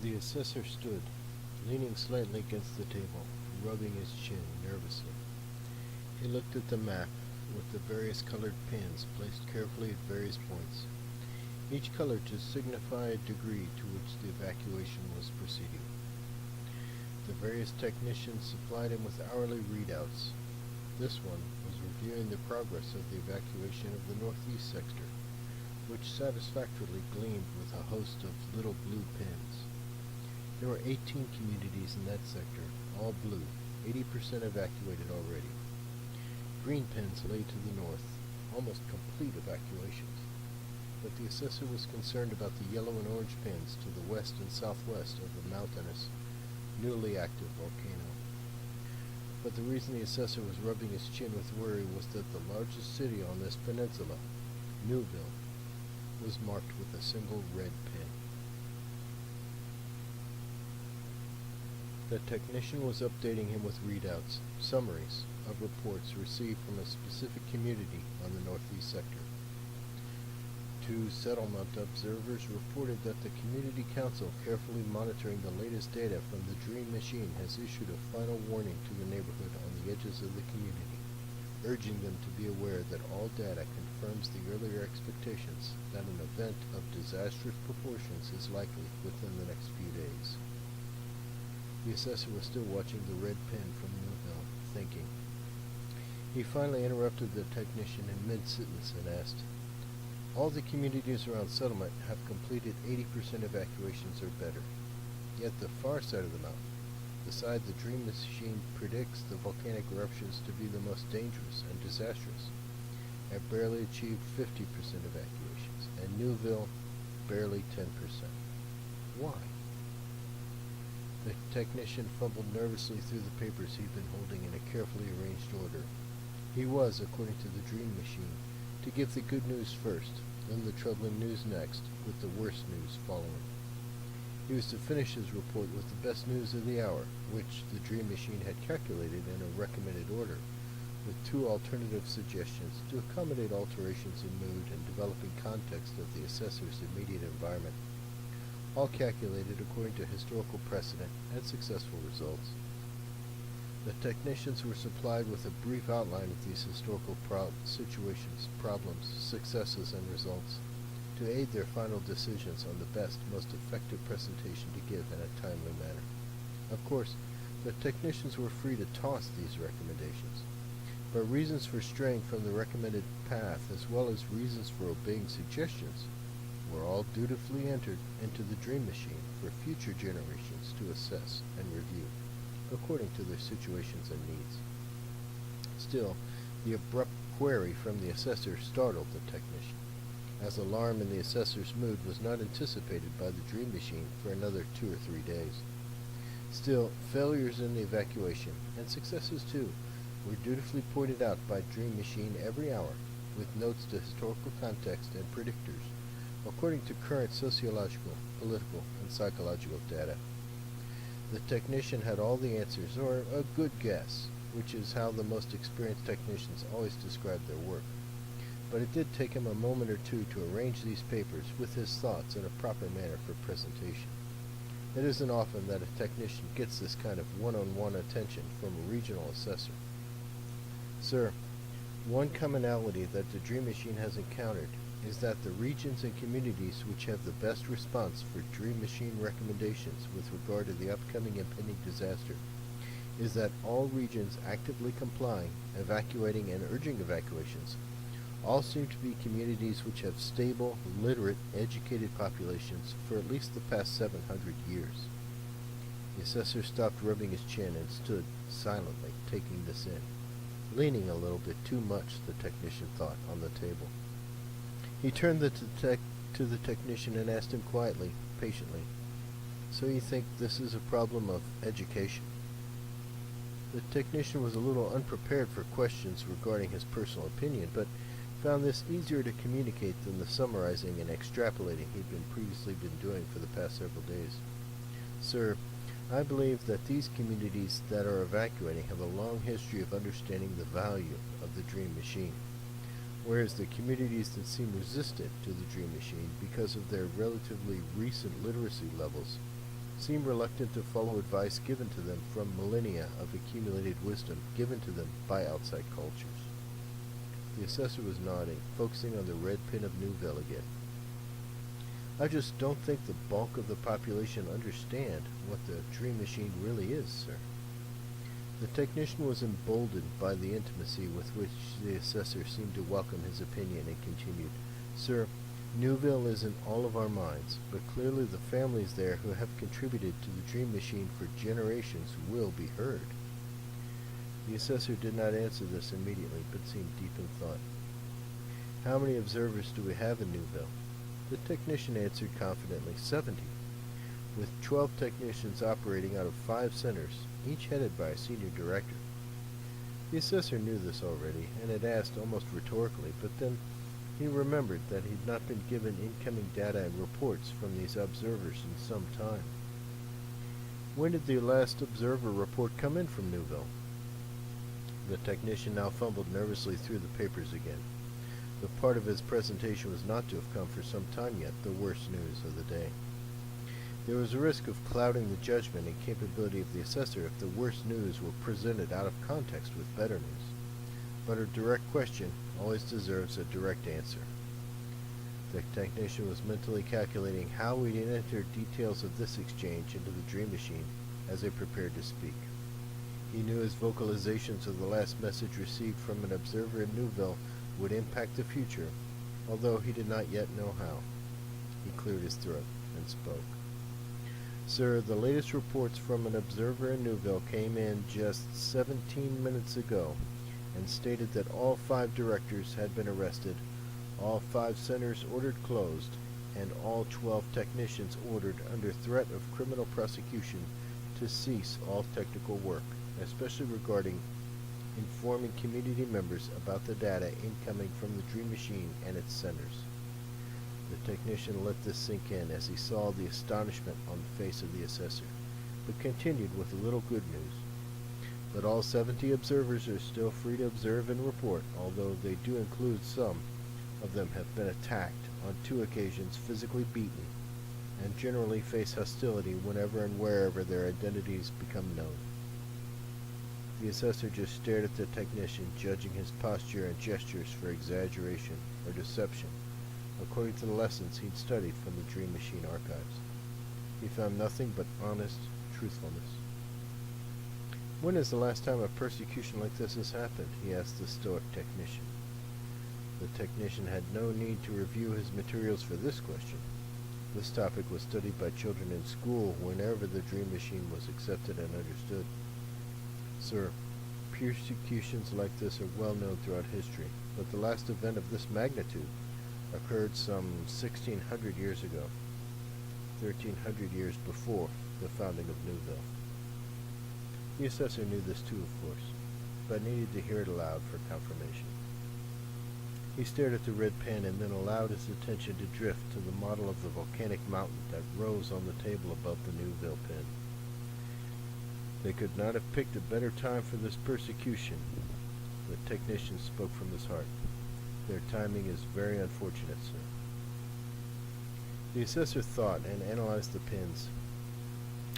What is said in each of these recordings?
The assessor stood, leaning slightly against the table, rubbing his chin nervously. He looked at the map, with the various colored pins placed carefully at various points, each color to signify a degree to which the evacuation was proceeding. The various technicians supplied him with hourly readouts. This one was reviewing the progress of the evacuation of the northeast sector, which satisfactorily gleamed with a host of little blue pins. There were 18 communities in that sector, all blue, 80% evacuated already. Green pins lay to the north, almost complete evacuations, but the assessor was concerned about the yellow and orange pins to the west and southwest of the mountainous, newly active volcano. But the reason the assessor was rubbing his chin with worry was that the largest city on this peninsula, Newville, was marked with a single red pin. The technician was updating him with readouts, summaries of reports received from a specific community on the northeast sector. 2 settlement observers reported that the community council, carefully monitoring the latest data from the Dream Machine, has issued a final warning to the neighborhood on the edges of the community, urging them to be aware that all data confirms the earlier expectations that an event of disastrous proportions is likely within the next few days. The assessor was still watching the red pin from Newville, thinking. He finally interrupted the technician in mid-sentence and asked, "All the communities around settlement have completed 80% evacuations or better. Yet the far side of the mountain, the side the Dream Machine predicts the volcanic eruptions to be the most dangerous and disastrous, have barely achieved 50% evacuations, and Newville barely 10%. Why?" The technician fumbled nervously through the papers he'd been holding in a carefully arranged order. He was, according to the Dream Machine, to give the good news first, then the troubling news next, with the worst news following. He was to finish his report with the best news of the hour, which the Dream Machine had calculated in a recommended order, with 2 alternative suggestions to accommodate alterations in mood and developing context of the assessor's immediate environment, all calculated according to historical precedent and successful results. The technicians were supplied with a brief outline of these historical situations, problems, successes, and results, to aid their final decisions on the best, most effective presentation to give in a timely manner. Of course, the technicians were free to toss these recommendations, but reasons for straying from the recommended path, as well as reasons for obeying suggestions, were all dutifully entered into the Dream Machine for future generations to assess and review, according to their situations and needs. Still, the abrupt query from the assessor startled the technician, as alarm in the assessor's mood was not anticipated by the Dream Machine for another 2 or 3 days. Still, failures in the evacuation, and successes too, were dutifully pointed out by Dream Machine every hour, with notes to historical context and predictors, according to current sociological, political, and psychological data. The technician had all the answers, or a good guess, which is how the most experienced technicians always describe their work. But it did take him a moment or two to arrange these papers with his thoughts in a proper manner for presentation. It isn't often that a technician gets this kind of one-on-one attention from a regional assessor. "Sir, one commonality that the Dream Machine has encountered is that the regions and communities which have the best response for Dream Machine recommendations with regard to the upcoming impending disaster is that all regions actively complying, evacuating, and urging evacuations all seem to be communities which have stable, literate, educated populations for at least the past 700 years. The assessor stopped rubbing his chin and stood silently, taking this in, leaning a little bit too much, the technician thought, on the table. He turned to the technician and asked him quietly, patiently, "So you think this is a problem of education?" The technician was a little unprepared for questions regarding his personal opinion, but found this easier to communicate than the summarizing and extrapolating he'd previously been doing for the past several days. "Sir, I believe that these communities that are evacuating have a long history of understanding the value of the Dream Machine, whereas the communities that seem resistant to the Dream Machine because of their relatively recent literacy levels seem reluctant to follow advice given to them from millennia of accumulated wisdom given to them by outside cultures. The assessor was nodding, focusing on the red pin of Newville again. I just don't think the bulk of the population understand what the dream machine really is, sir. The technician was emboldened by the intimacy with which the assessor seemed to welcome his opinion and continued, Sir, Newville is in all of our minds, but clearly the families there who have contributed to the dream machine for generations will be heard. The assessor did not answer this immediately, but seemed deep in thought. How many observers do we have in Newville? The technician answered confidently, 70, with 12 technicians operating out of 5 centers, each headed by a senior director. The assessor knew this already, and had asked almost rhetorically, but then he remembered that he had not been given incoming data and reports from these observers in some time. When did the last observer report come in from Newville? The technician now fumbled nervously through the papers again. The part of his presentation was not to have come for some time yet, the worst news of the day. There was a risk of clouding the judgment and capability of the assessor if the worst news were presented out of context with better news. But a direct question always deserves a direct answer. The technician was mentally calculating how he'd enter details of this exchange into the dream machine as they prepared to speak. He knew his vocalizations of the last message received from an observer in Newville would impact the future, although he did not yet know how. He cleared his throat and spoke. Sir, the latest reports from an observer in Newville came in just 17 minutes ago and stated that all 5 directors had been arrested, all 5 centers ordered closed, and all 12 technicians ordered under threat of criminal prosecution to cease all technical work, especially regarding informing community members about the data incoming from the dream machine and its centers. The technician let this sink in as he saw the astonishment on the face of the assessor, but continued with a little good news. But all 70 observers are still free to observe and report, although they do include some of them have been attacked, on 2 occasions physically beaten, and generally face hostility whenever and wherever their identities become known. The assessor just stared at the technician, judging his posture and gestures for exaggeration or deception, according to the lessons he'd studied from the Dream Machine archives. He found nothing but honest truthfulness. When is the last time a persecution like this has happened? He asked the stoic technician. The technician had no need to review his materials for this question. This topic was studied by children in school whenever the Dream Machine was accepted and understood. Sir, persecutions like this are well known throughout history, but the last event of this magnitude occurred some 1600 years ago, 1300 years before the founding of Newville. The assessor knew this too, of course, but needed to hear it aloud for confirmation. He stared at the red pen and then allowed his attention to drift to the model of the volcanic mountain that rose on the table above the Newville pin. They could not have picked a better time for this persecution. The technician spoke from his heart. Their timing is very unfortunate, sir. The assessor thought and analyzed the pins.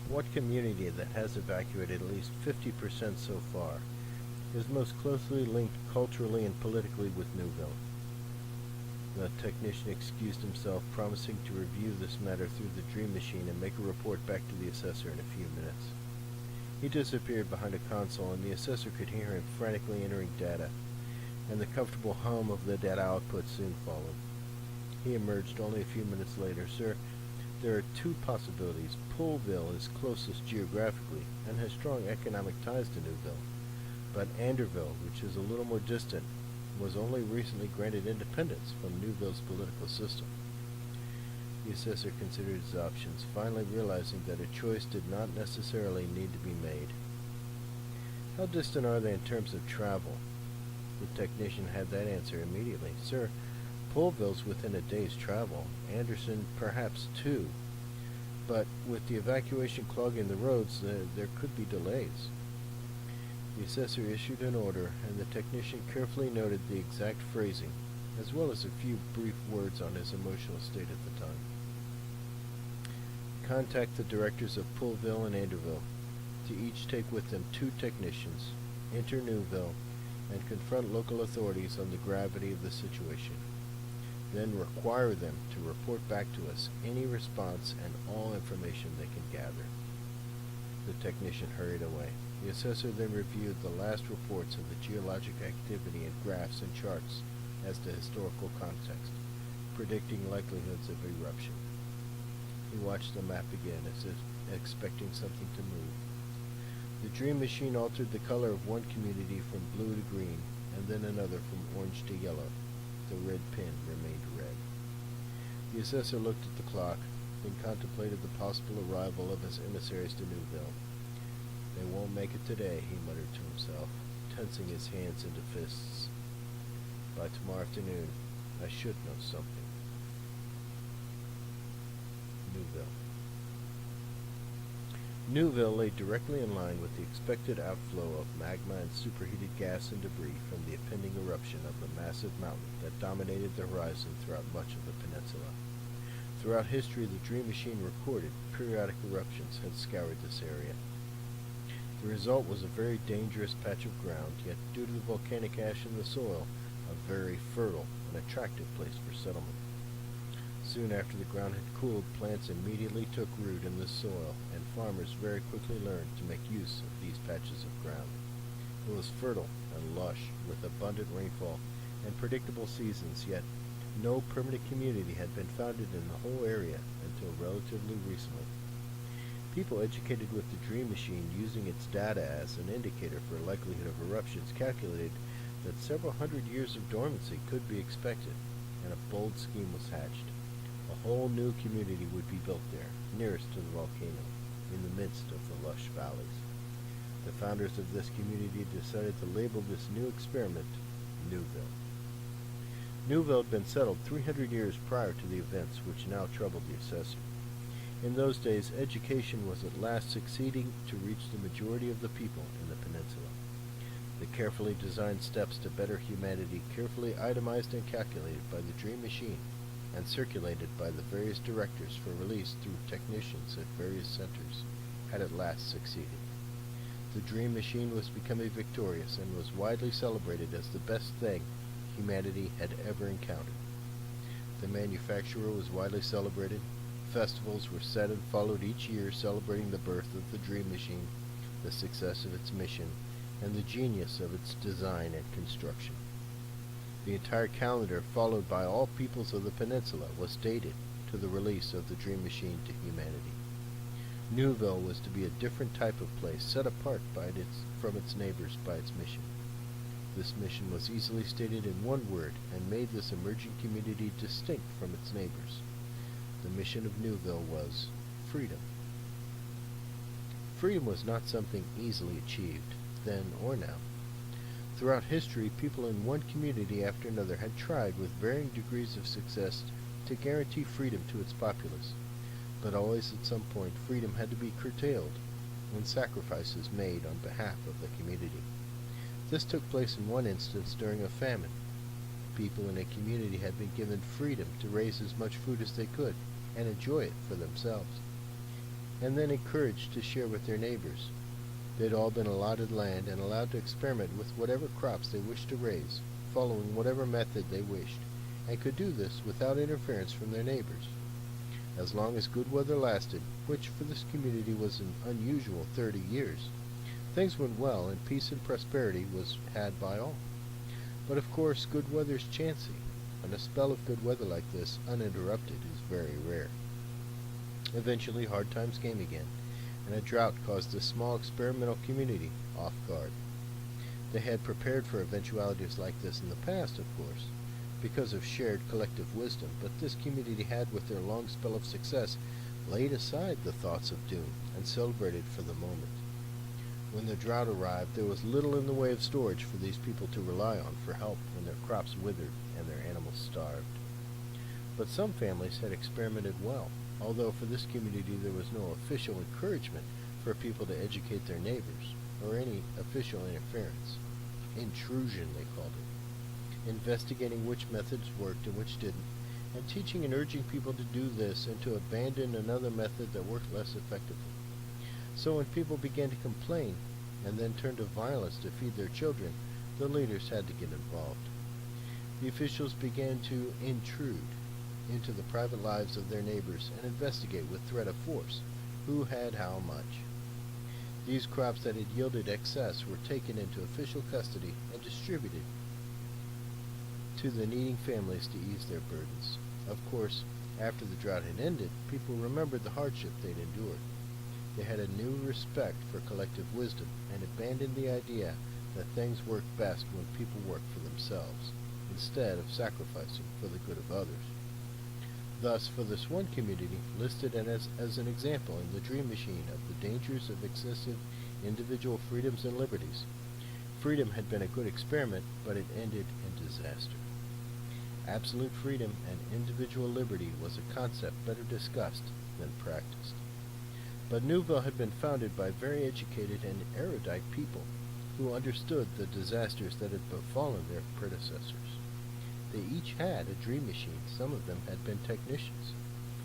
What community that has evacuated at least 50% so far is most closely linked culturally and politically with Newville? The technician excused himself, promising to review this matter through the Dream Machine and make a report back to the assessor in a few minutes. He disappeared behind a console, and the assessor could hear him frantically entering data, and the comfortable hum of the data output soon followed. He emerged only a few minutes later. Sir, there are 2 possibilities. Poolville is closest geographically and has strong economic ties to Newville, but Anderville, which is a little more distant, was only recently granted independence from Newville's political system. The assessor considered his options, finally realizing that a choice did not necessarily need to be made. How distant are they in terms of travel? The technician had that answer immediately. Sir, Poolville's within a day's travel, Anderson perhaps 2, but with the evacuation clogging the roads, there could be delays. The assessor issued an order, and the technician carefully noted the exact phrasing, as well as a few brief words on his emotional state at the time. contact the directors of Pullville and Anderville, to each take with them 2 technicians, enter Newville, and confront local authorities on the gravity of the situation. Then require them to report back to us any response and all information they can gather. The technician hurried away. The assessor then reviewed the last reports of the geologic activity and graphs and charts as to historical context, predicting likelihoods of eruption. He watched the map again as if expecting something to move. The dream machine altered the color of one community from blue to green, and then another from orange to yellow. The red pin remained red. The assessor looked at the clock, then contemplated the possible arrival of his emissaries to Newville. They won't make it today, he muttered to himself, tensing his hands into fists. By tomorrow afternoon, I should know something. Newville. Newville lay directly in line with the expected outflow of magma and superheated gas and debris from the impending eruption of the massive mountain that dominated the horizon throughout much of the peninsula. Throughout history, the dream machine recorded periodic eruptions had scoured this area. The result was a very dangerous patch of ground, yet due to the volcanic ash in the soil, a very fertile and attractive place for settlement. Soon after the ground had cooled, plants immediately took root in this soil, and farmers very quickly learned to make use of these patches of ground. It was fertile and lush, with abundant rainfall and predictable seasons, yet no permanent community had been founded in the whole area until relatively recently. People educated with the dream machine using its data as an indicator for likelihood of eruptions calculated that several hundred years of dormancy could be expected, and a bold scheme was hatched. A whole new community would be built there, nearest to the volcano, in the midst of the lush valleys. The founders of this community decided to label this new experiment Newville. Newville had been settled 300 years prior to the events which now troubled the assessor. In those days, education was at last succeeding to reach the majority of the people in the peninsula. The carefully designed steps to better humanity, carefully itemized and calculated by the dream machine, and circulated by the various directors for release through technicians at various centers, had at last succeeded. The dream machine was becoming victorious and was widely celebrated as the best thing humanity had ever encountered. The manufacturer was widely celebrated. Festivals were set and followed each year, celebrating the birth of the dream machine, the success of its mission, and the genius of its design and construction. The entire calendar, followed by all peoples of the peninsula, was dated to the release of the dream machine to humanity. Newville was to be a different type of place, set apart from its neighbors by its mission. This mission was easily stated in one word and made this emerging community distinct from its neighbors. The mission of Newville was freedom. Freedom was not something easily achieved, then or now. Throughout history, people in one community after another had tried with varying degrees of success to guarantee freedom to its populace, but always at some point freedom had to be curtailed and sacrifices made on behalf of the community. This took place in one instance during a famine. People in a community had been given freedom to raise as much food as they could and enjoy it for themselves, and then encouraged to share with their neighbors. They had all been allotted land and allowed to experiment with whatever crops they wished to raise, following whatever method they wished, and could do this without interference from their neighbors. As long as good weather lasted, which for this community was an unusual 30 years, things went well and peace and prosperity was had by all. But of course, good weather's chancy, and a spell of good weather like this, uninterrupted, is very rare. Eventually, hard times came again, and a drought caused this small experimental community off guard. They had prepared for eventualities like this in the past, of course, because of shared collective wisdom, but this community had, with their long spell of success, laid aside the thoughts of doom and celebrated for the moment. When the drought arrived, there was little in the way of storage for these people to rely on for help when their crops withered and their animals starved. But some families had experimented well, although for this community there was no official encouragement for people to educate their neighbors, or any official interference. Intrusion, they called it. Investigating which methods worked and which didn't, and teaching and urging people to do this and to abandon another method that worked less effectively. So when people began to complain and then turn to violence to feed their children, the leaders had to get involved. The officials began to intrude into the private lives of their neighbors and investigate with threat of force who had how much. These crops that had yielded excess were taken into official custody and distributed to the needing families to ease their burdens. Of course, after the drought had ended, people remembered the hardship they'd endured. They had a new respect for collective wisdom and abandoned the idea that things worked best when people worked for themselves, instead of sacrificing for the good of others. Thus, for this one community, listed as an example in the Dream Machine of the dangers of excessive individual freedoms and liberties, freedom had been a good experiment, but it ended in disaster. Absolute freedom and individual liberty was a concept better discussed than practiced. But Newville had been founded by very educated and erudite people who understood the disasters that had befallen their predecessors. They each had a dream machine. Some of them had been technicians,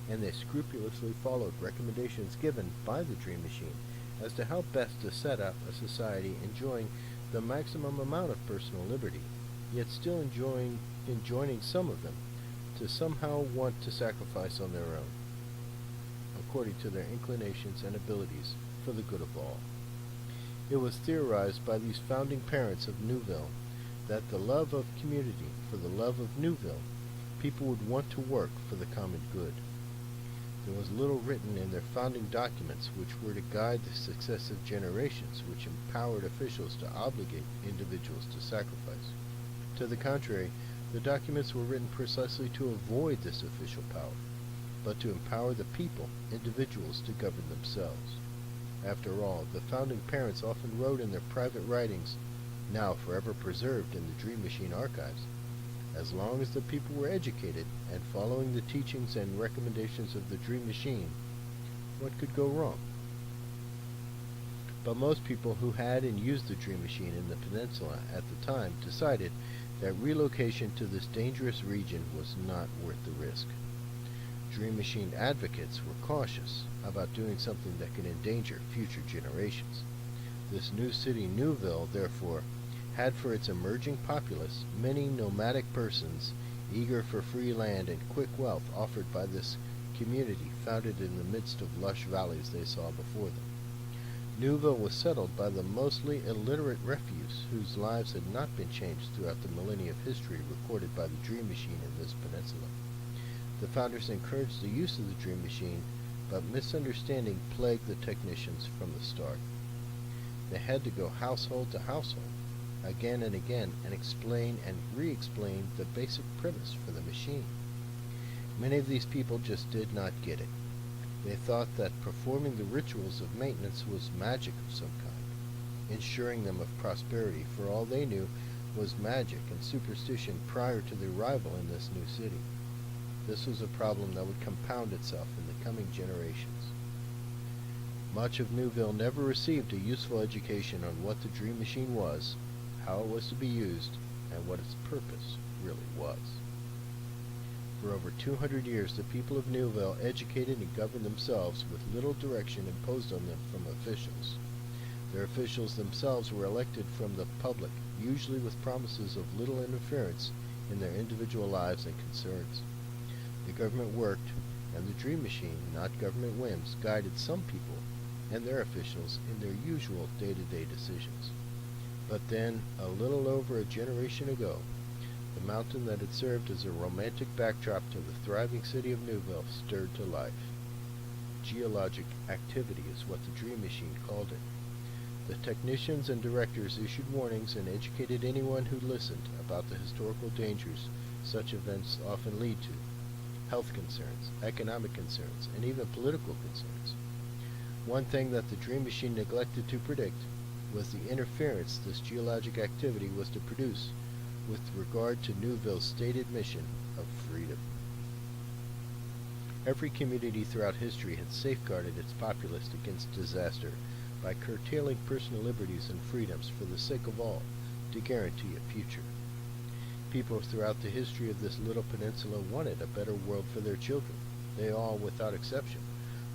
and they scrupulously followed recommendations given by the dream machine as to how best to set up a society enjoying the maximum amount of personal liberty, yet still enjoining some of them to somehow want to sacrifice on their own, according to their inclinations and abilities for the good of all. It was theorized by these founding parents of Newville that the love of community, for the love of Newville, people would want to work for the common good. There was little written in their founding documents which were to guide the successive generations, which empowered officials to obligate individuals to sacrifice. To the contrary, the documents were written precisely to avoid this official power, but to empower the people, individuals, to govern themselves. After all, the founding parents often wrote in their private writings, now forever preserved in the Dream Machine archives, as long as the people were educated and following the teachings and recommendations of the Dream Machine, what could go wrong? But most people who had and used the Dream Machine in the peninsula at the time decided that relocation to this dangerous region was not worth the risk. Dream Machine advocates were cautious about doing something that could endanger future generations. This new city, Newville, therefore, had for its emerging populace many nomadic persons eager for free land and quick wealth offered by this community founded in the midst of lush valleys they saw before them. Newville was settled by the mostly illiterate refuse whose lives had not been changed throughout the millennia of history recorded by the Dream Machine in this peninsula. The founders encouraged the use of the Dream Machine, but misunderstanding plagued the technicians from the start. They had to go household to household, again and again, and explain and re-explain the basic premise for the machine. Many of these people just did not get it. They thought that performing the rituals of maintenance was magic of some kind. Ensuring them of prosperity, for all they knew, was magic and superstition prior to their arrival in this new city. This was a problem that would compound itself in the coming generations. Much of Newville never received a useful education on what the Dream Machine was, how it was to be used, and what its purpose really was. For over 200 years, the people of Newville educated and governed themselves with little direction imposed on them from officials. Their officials themselves were elected from the public, usually with promises of little interference in their individual lives and concerns. The government worked, and the Dream Machine, not government whims, guided some people and their officials in their usual day-to-day decisions. But then, a little over a generation ago, the mountain that had served as a romantic backdrop to the thriving city of Newville stirred to life. Geologic activity is what the Dream Machine called it. The technicians and directors issued warnings and educated anyone who listened about the historical dangers such events often lead to, health concerns, economic concerns, and even political concerns. One thing that the Dream Machine neglected to predict was the interference this geologic activity was to produce with regard to Newville's stated mission of freedom. Every community throughout history had safeguarded its populace against disaster by curtailing personal liberties and freedoms for the sake of all to guarantee a future. People throughout the history of this little peninsula wanted a better world for their children. They all, without exception,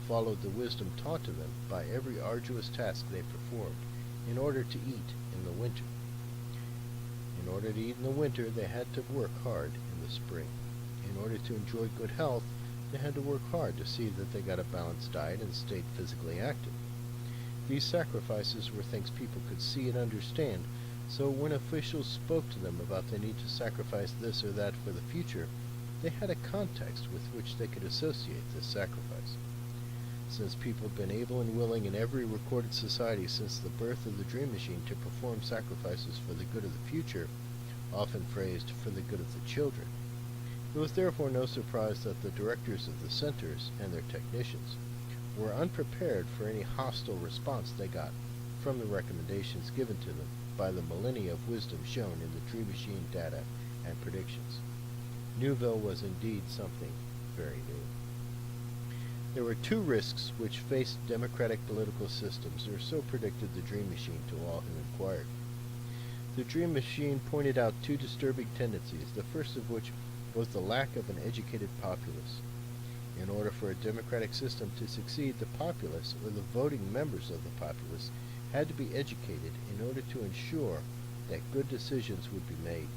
followed the wisdom taught to them by every arduous task they performed in order to eat in the winter. In order to eat in the winter, they had to work hard in the spring. In order to enjoy good health, they had to work hard to see that they got a balanced diet and stayed physically active. These sacrifices were things people could see and understand, so when officials spoke to them about the need to sacrifice this or that for the future, they had a context with which they could associate this sacrifice. Since people have been able and willing in every recorded society since the birth of the Dream Machine to perform sacrifices for the good of the future, often phrased for the good of the children, it was therefore no surprise that the directors of the centers and their technicians were unprepared for any hostile response they got from the recommendations given to them by the millennia of wisdom shown in the Dream Machine data and predictions. Newville was indeed something very new. There were two risks which faced democratic political systems, or so predicted the Dream Machine to all who inquired. The Dream Machine pointed out two disturbing tendencies, the first of which was the lack of an educated populace. In order for a democratic system to succeed, the populace, or the voting members of the populace, had to be educated in order to ensure that good decisions would be made.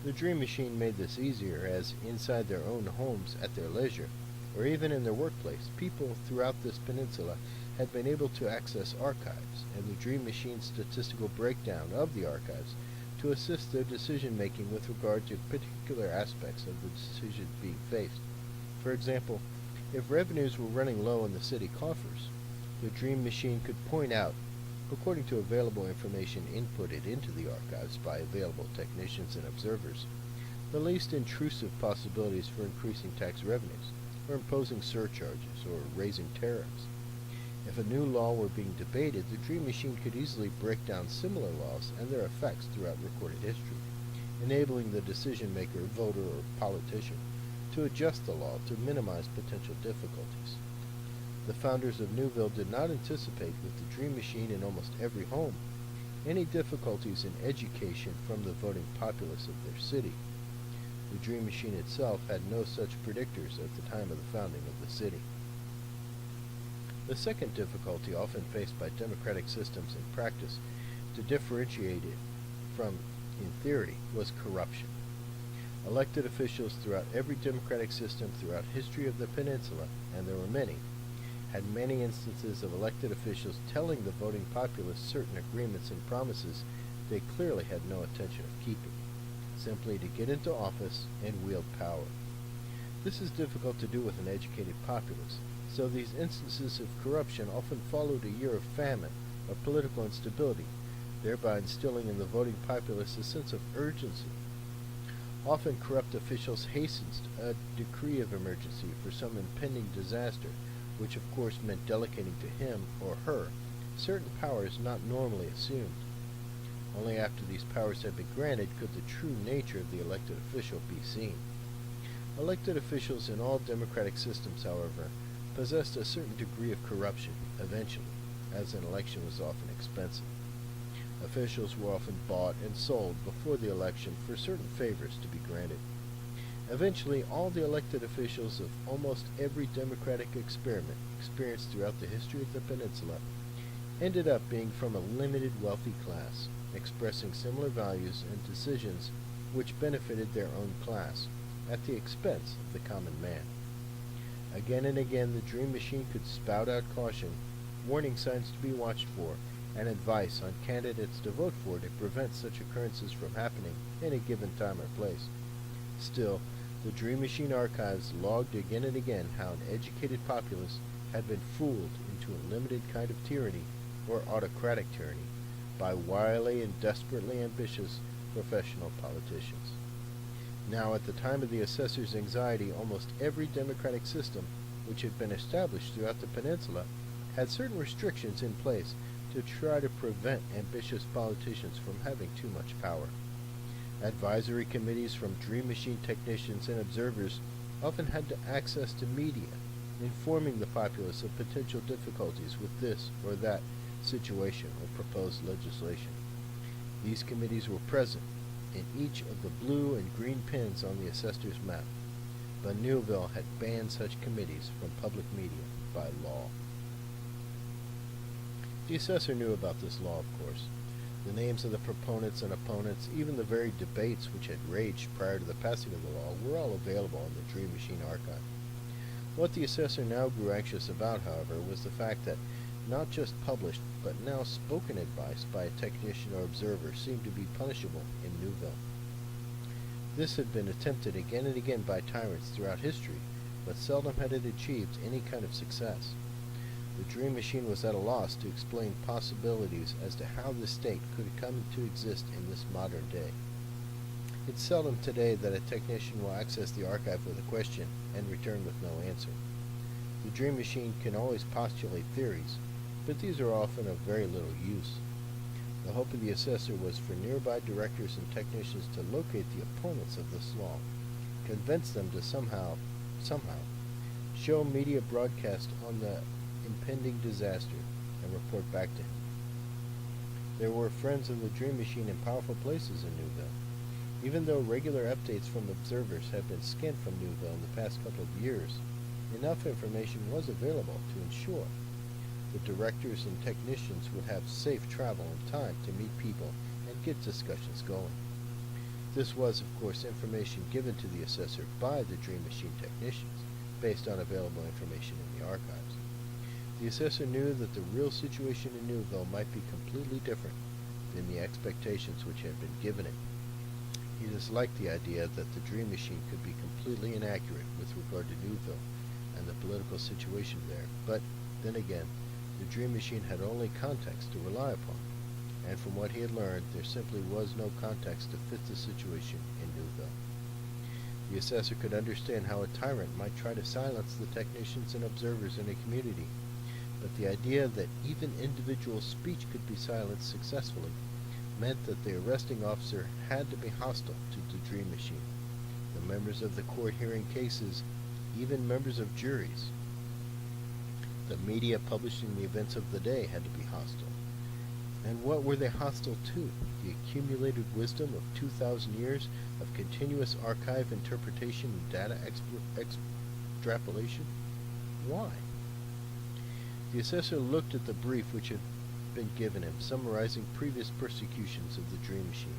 The Dream Machine made this easier, as inside their own homes at their leisure, or even in their workplace, people throughout this peninsula had been able to access archives, and the Dream Machine's statistical breakdown of the archives to assist their decision-making with regard to particular aspects of the decision being faced. For example, if revenues were running low in the city coffers, the Dream Machine could point out, according to available information inputted into the archives by available technicians and observers, the least intrusive possibilities for increasing tax revenues, or imposing surcharges, or raising tariffs. If a new law were being debated, the Dream Machine could easily break down similar laws and their effects throughout recorded history, enabling the decision-maker, voter, or politician to adjust the law to minimize potential difficulties. The founders of Newville did not anticipate, with the Dream Machine in almost every home, any difficulties in education from the voting populace of their city. The Dream Machine itself had no such predictors at the time of the founding of the city. The second difficulty often faced by democratic systems in practice, to differentiate it from in theory, was corruption. Elected officials throughout every democratic system throughout history of the peninsula, and there were many, had many instances of elected officials telling the voting populace certain agreements and promises they clearly had no intention of keeping, simply to get into office and wield power. This is difficult to do with an educated populace, so these instances of corruption often followed a year of famine or political instability, thereby instilling in the voting populace a sense of urgency. Often corrupt officials hastened a decree of emergency for some impending disaster, which of course meant delegating to him or her certain powers not normally assumed. Only after these powers had been granted could the true nature of the elected official be seen. Elected officials in all democratic systems, however, possessed a certain degree of corruption eventually, as an election was often expensive. Officials were often bought and sold before the election for certain favors to be granted. Eventually, all the elected officials of almost every democratic experiment experienced throughout the history of the peninsula ended up being from a limited wealthy class, expressing similar values and decisions which benefited their own class, at the expense of the common man. Again and again the Dream Machine could spout out caution, warning signs to be watched for, and advice on candidates to vote for to prevent such occurrences from happening in a given time or place. Still, the Dream Machine archives logged again and again how an educated populace had been fooled into a limited kind of tyranny, or autocratic tyranny, by wily and desperately ambitious professional politicians. Now, at the time of the assessor's anxiety, almost every democratic system which had been established throughout the peninsula had certain restrictions in place to try to prevent ambitious politicians from having too much power. Advisory committees from Dream Machine technicians and observers often had access to media, informing the populace of potential difficulties with this or that situation or proposed legislation. These committees were present, in each of the blue and green pins on the assessor's map, but Newville had banned such committees from public media by law. The assessor knew about this law, of course. The names of the proponents and opponents, even the very debates which had raged prior to the passing of the law, were all available in the Dream Machine archive. What the assessor now grew anxious about, however, was the fact that not just published, but now spoken advice by a technician or observer seemed to be punishable in Newville. This had been attempted again and again by tyrants throughout history, but seldom had it achieved any kind of success. The Dream Machine was at a loss to explain possibilities as to how the state could come to exist in this modern day. It's seldom today that a technician will access the archive with a question and return with no answer. The Dream Machine can always postulate theories, but these are often of very little use. The hope of the assessor was for nearby directors and technicians to locate the opponents of this law, convince them to somehow, show media broadcast on the impending disaster, and report back to him. There were friends of the Dream Machine in powerful places in Newville. Even though regular updates from observers had been scant from Newville in the past couple of years, enough information was available to ensure the directors and technicians would have safe travel and time to meet people and get discussions going. This was, of course, information given to the assessor by the Dream Machine technicians, based on available information in the archives. The assessor knew that the real situation in Newville might be completely different than the expectations which had been given it. He disliked the idea that the Dream Machine could be completely inaccurate with regard to Newville and the political situation there, but then again, the Dream Machine had only context to rely upon, and from what he had learned, there simply was no context to fit the situation in Newville. The assessor could understand how a tyrant might try to silence the technicians and observers in a community, but the idea that even individual speech could be silenced successfully meant that the arresting officer had to be hostile to the Dream Machine. The members of the court hearing cases, even members of juries. The media publishing the events of the day had to be hostile. And what were they hostile to? The accumulated wisdom of 2,000 years of continuous archive interpretation and data extrapolation? Why? The assessor looked at the brief which had been given him, summarizing previous persecutions of the Dream Machine.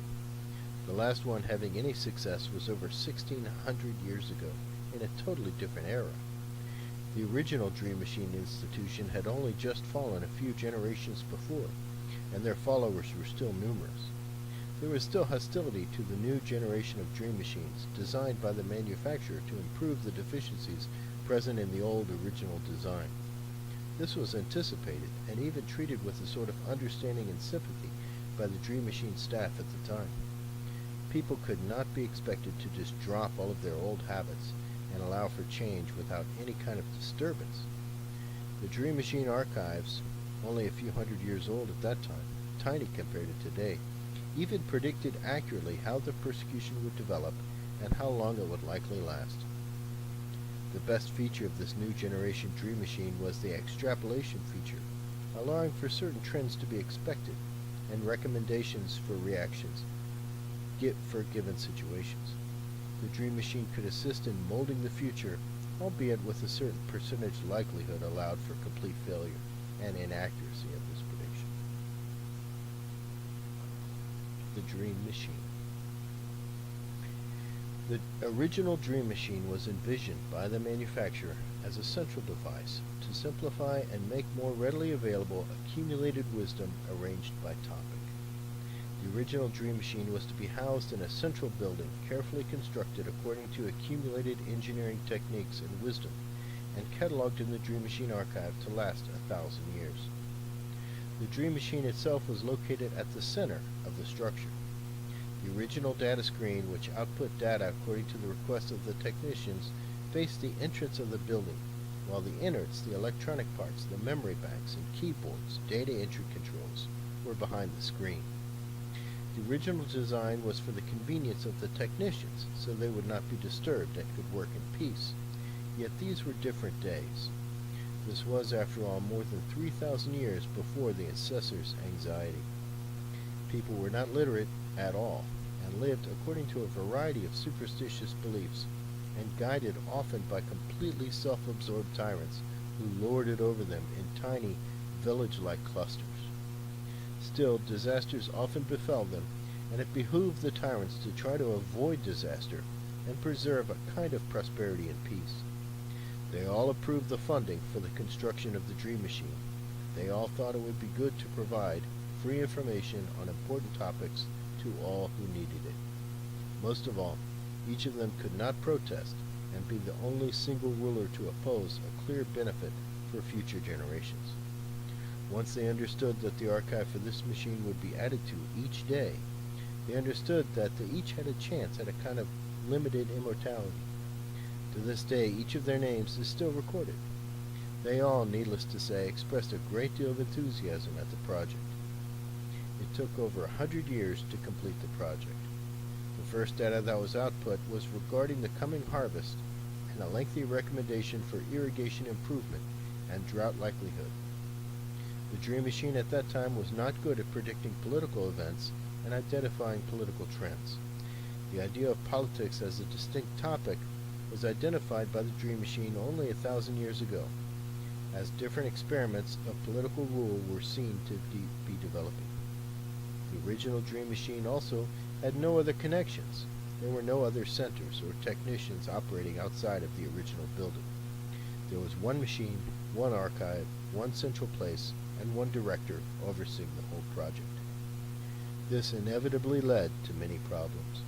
The last one having any success was over 1,600 years ago, in a totally different era. The original Dream Machine institution had only just fallen a few generations before, and their followers were still numerous. There was still hostility to the new generation of Dream Machines, designed by the manufacturer to improve the deficiencies present in the old original design. This was anticipated and even treated with a sort of understanding and sympathy by the Dream Machine staff at the time. People could not be expected to just drop all of their old habits and allow for change without any kind of disturbance. The Dream Machine archives, only a few hundred years old at that time, tiny compared to today, even predicted accurately how the persecution would develop and how long it would likely last. The best feature of this new generation Dream Machine was the extrapolation feature, allowing for certain trends to be expected and recommendations for reactions for given situations. The Dream Machine could assist in molding the future, albeit with a certain percentage likelihood allowed for complete failure and inaccuracy of this prediction. The Dream Machine. The original Dream Machine was envisioned by the manufacturer as a central device to simplify and make more readily available accumulated wisdom arranged by topic. The original Dream Machine was to be housed in a central building carefully constructed according to accumulated engineering techniques and wisdom, and cataloged in the Dream Machine archive to last 1,000 years. The Dream Machine itself was located at the center of the structure. The original data screen, which output data according to the request of the technicians, faced the entrance of the building, while the innards, the electronic parts, the memory banks, and keyboards, data entry controls, were behind the screen. The original design was for the convenience of the technicians, so they would not be disturbed and could work in peace. Yet these were different days. This was, after all, more than 3,000 years before the assessor's anxiety. People were not literate at all, and lived according to a variety of superstitious beliefs, and guided often by completely self-absorbed tyrants who lorded over them in tiny, village-like clusters. Still, disasters often befell them, and it behooved the tyrants to try to avoid disaster and preserve a kind of prosperity and peace. They all approved the funding for the construction of the Dream Machine. They all thought it would be good to provide free information on important topics to all who needed it. Most of all, each of them could not protest and be the only single ruler to oppose a clear benefit for future generations. Once they understood that the archive for this machine would be added to each day, they understood that they each had a chance at a kind of limited immortality. To this day, each of their names is still recorded. They all, needless to say, expressed a great deal of enthusiasm at the project. It took over 100 years to complete the project. The first data that was output was regarding the coming harvest and a lengthy recommendation for irrigation improvement and drought likelihood. The Dream Machine at that time was not good at predicting political events and identifying political trends. The idea of politics as a distinct topic was identified by the Dream Machine only 1,000 years ago, as different experiments of political rule were seen to be developing. The original Dream Machine also had no other connections. There were no other centers or technicians operating outside of the original building. There was one machine, one archive, one central place, and one director overseeing the whole project. This inevitably led to many problems.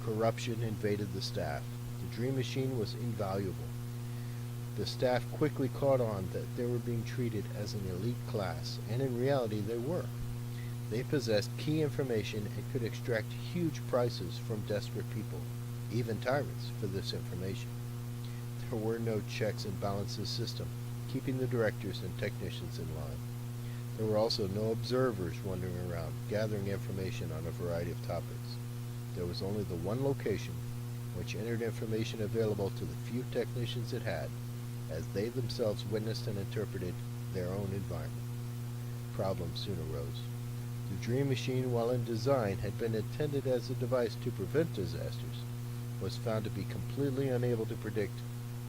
Corruption invaded the staff. The Dream Machine was invaluable. The staff quickly caught on that they were being treated as an elite class, and in reality they were. They possessed key information and could extract huge prices from desperate people, even tyrants, for this information. There were no checks and balances system, keeping the directors and technicians in line. There were also no observers wandering around, gathering information on a variety of topics. There was only the one location, which entered information available to the few technicians it had, as they themselves witnessed and interpreted their own environment. Problems soon arose. The Dream Machine, while in design, had been intended as a device to prevent disasters, was found to be completely unable to predict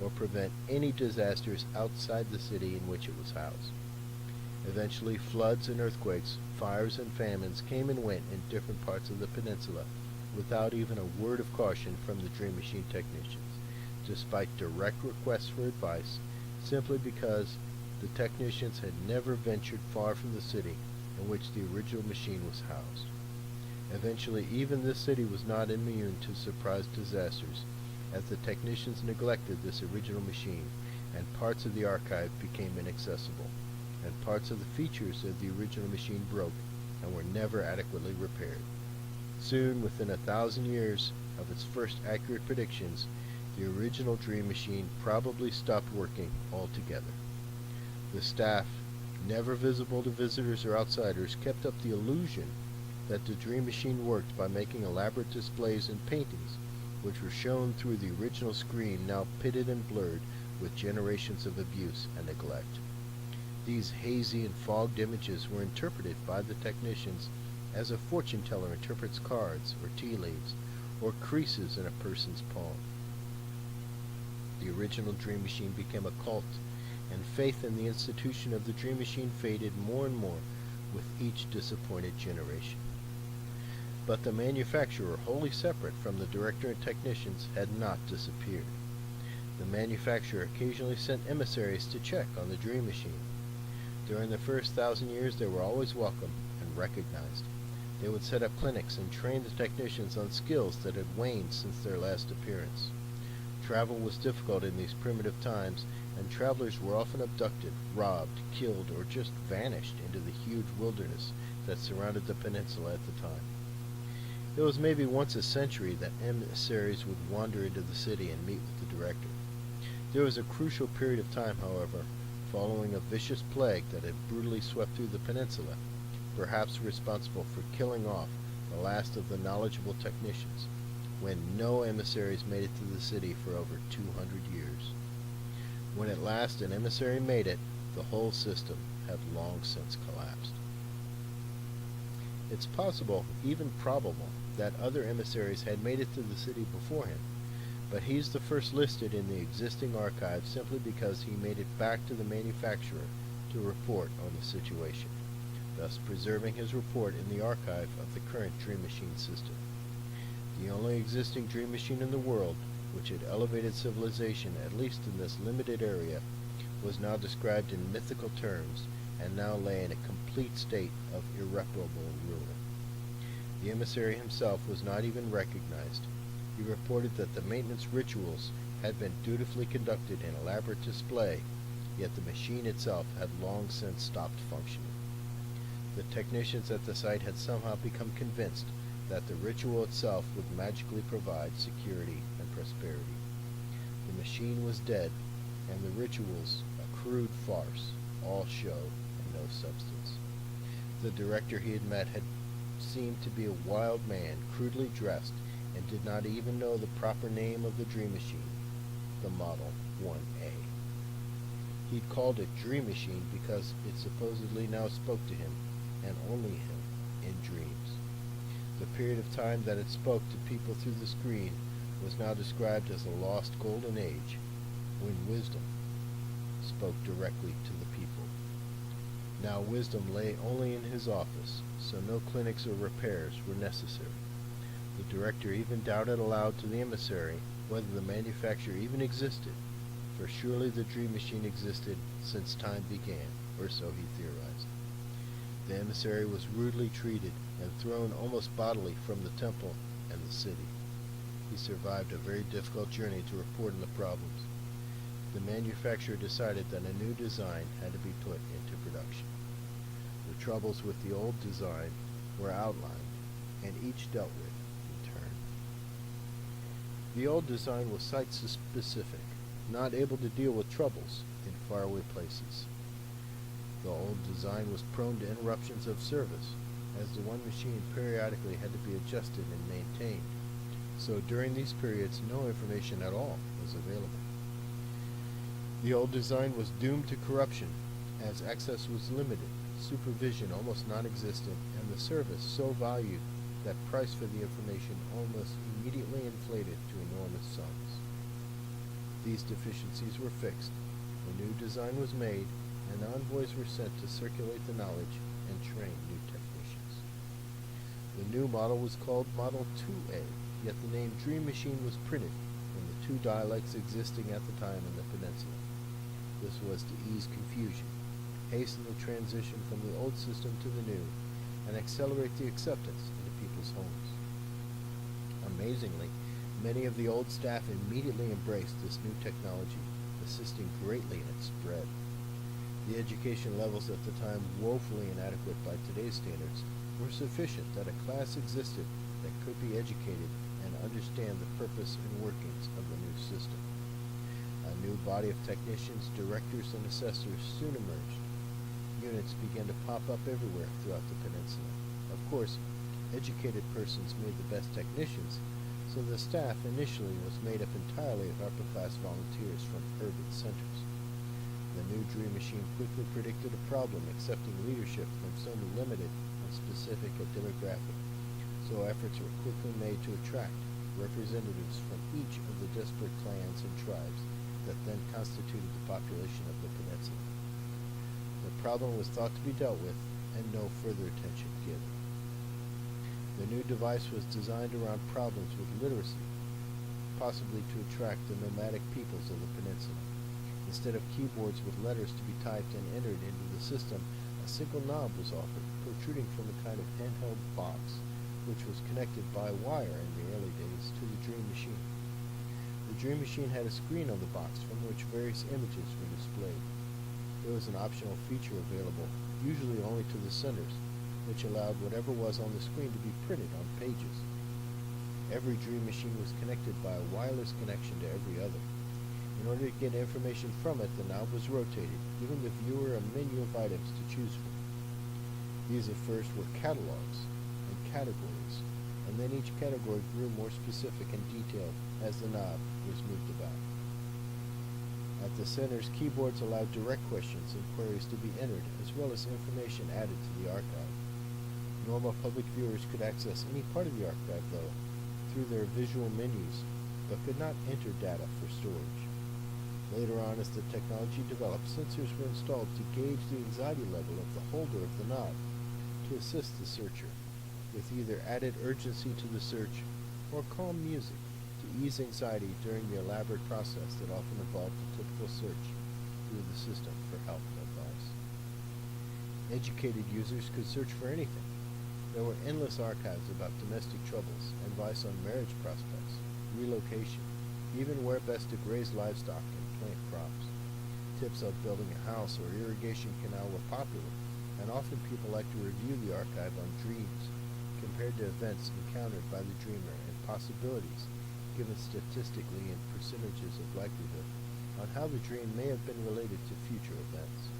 or prevent any disasters outside the city in which it was housed. Eventually, floods and earthquakes, fires and famines came and went in different parts of the peninsula without even a word of caution from the Dream Machine technicians, despite direct requests for advice, simply because the technicians had never ventured far from the city in which the original machine was housed. Eventually, even this city was not immune to surprise disasters, as the technicians neglected this original machine, and parts of the archive became inaccessible, and parts of the features of the original machine broke and were never adequately repaired. Soon, within 1,000 years of its first accurate predictions, the original Dream Machine probably stopped working altogether. The staff, never visible to visitors or outsiders, kept up the illusion that the Dream Machine worked by making elaborate displays and paintings, which were shown through the original screen, now pitted and blurred with generations of abuse and neglect. These hazy and fogged images were interpreted by the technicians as a fortune teller interprets cards or tea leaves or creases in a person's palm. The original Dream Machine became a cult, and faith in the institution of the Dream Machine faded more and more with each disappointed generation. But the manufacturer, wholly separate from the director and technicians, had not disappeared. The manufacturer occasionally sent emissaries to check on the Dream Machine. During the first 1,000 years, they were always welcome and recognized. They would set up clinics and train the technicians on skills that had waned since their last appearance. Travel was difficult in these primitive times, and travelers were often abducted, robbed, killed, or just vanished into the huge wilderness that surrounded the peninsula at the time. It was maybe once a century that emissaries would wander into the city and meet with the director. There was a crucial period of time, however, following a vicious plague that had brutally swept through the peninsula, perhaps responsible for killing off the last of the knowledgeable technicians, when no emissaries made it to the city for over 200 years. When at last an emissary made it, the whole system had long since collapsed. It's possible, even probable, that other emissaries had made it to the city before him, but he's the first listed in the existing archive simply because he made it back to the manufacturer to report on the situation, thus preserving his report in the archive of the current Dream Machine system. The only existing Dream Machine in the world which had elevated civilization, at least in this limited area, was now described in mythical terms and now lay in a complete state of irreparable ruin. The emissary himself was not even recognized. He reported that the maintenance rituals had been dutifully conducted in elaborate display, yet the machine itself had long since stopped functioning. The technicians at the site had somehow become convinced that the ritual itself would magically provide security and prosperity. The machine was dead, and the rituals a crude farce, all show and no substance. The director he had met had seemed to be a wild man, crudely dressed, and did not even know the proper name of the Dream Machine, the Model 1A. He'd called it Dream Machine because it supposedly now spoke to him, and only him, in dreams. The period of time that it spoke to people through the screen was now described as a lost golden age, when wisdom spoke directly to the people. Now wisdom lay only in his office, so no clinics or repairs were necessary. The director even doubted aloud to the emissary whether the manufacturer even existed, for surely the Dream Machine existed since time began, or so he theorized. The emissary was rudely treated and thrown almost bodily from the temple and the city. He survived a very difficult journey to report on the problems. The manufacturer decided that a new design had to be put into production. The troubles with the old design were outlined, and each dealt with in turn. The old design was site-specific, not able to deal with troubles in faraway places. The old design was prone to interruptions of service, as the one machine periodically had to be adjusted and maintained, so during these periods no information at all was available. The old design was doomed to corruption, as access was limited, supervision almost non-existent, and the service so valued that price for the information almost immediately inflated to enormous sums. These deficiencies were fixed, a new design was made, and envoys were sent to circulate the knowledge and train new technicians. The new model was called Model 2A, yet the name Dream Machine was printed in the two dialects existing at the time in the peninsula. This was to ease confusion, hasten the transition from the old system to the new, and accelerate the acceptance into people's homes. Amazingly, many of the old staff immediately embraced this new technology, assisting greatly in its spread. The education levels at the time, woefully inadequate by today's standards, were sufficient that a class existed that could be educated and understand the purpose and workings of the new system. A new body of technicians, directors, and assessors soon emerged. Units began to pop up everywhere throughout the peninsula. Of course, educated persons made the best technicians, so the staff initially was made up entirely of upper-class volunteers from urban centers. The new Dream Machine quickly predicted a problem accepting leadership from so limited and specific a demographic, so efforts were quickly made to attract representatives from each of the disparate clans and tribes that then constituted the population of the peninsula. The problem was thought to be dealt with, and no further attention given. The new device was designed around problems with literacy, possibly to attract the nomadic peoples of the peninsula. Instead of keyboards with letters to be typed and entered into the system, a single knob was offered, protruding from a kind of handheld box, which was connected by wire in the early days to the Dream Machine. The Dream Machine had a screen on the box from which various images were displayed. There was an optional feature available, usually only to the senders, which allowed whatever was on the screen to be printed on pages. Every Dream Machine was connected by a wireless connection to every other. In order to get information from it, the knob was rotated, giving the viewer a menu of items to choose from. These at first were catalogs and categories, and then each category grew more specific and detailed as the knob was moved about. At the centers, keyboards allowed direct questions and queries to be entered, as well as information added to the archive. Normal public viewers could access any part of the archive, though, through their visual menus, but could not enter data for storage. Later on, as the technology developed, sensors were installed to gauge the anxiety level of the holder of the knob to assist the searcher, with either added urgency to the search or calm music to ease anxiety during the elaborate process that often involved a typical search through the system for help and advice. Educated users could search for anything. There were endless archives about domestic troubles, advice on marriage prospects, relocation, even where best to graze livestock and plant crops. Tips of building a house or irrigation canal were popular, and often people liked to review the archive on dreams, compared to events encountered by the dreamer and possibilities, given statistically in percentages of likelihood, on how the dream may have been related to future events.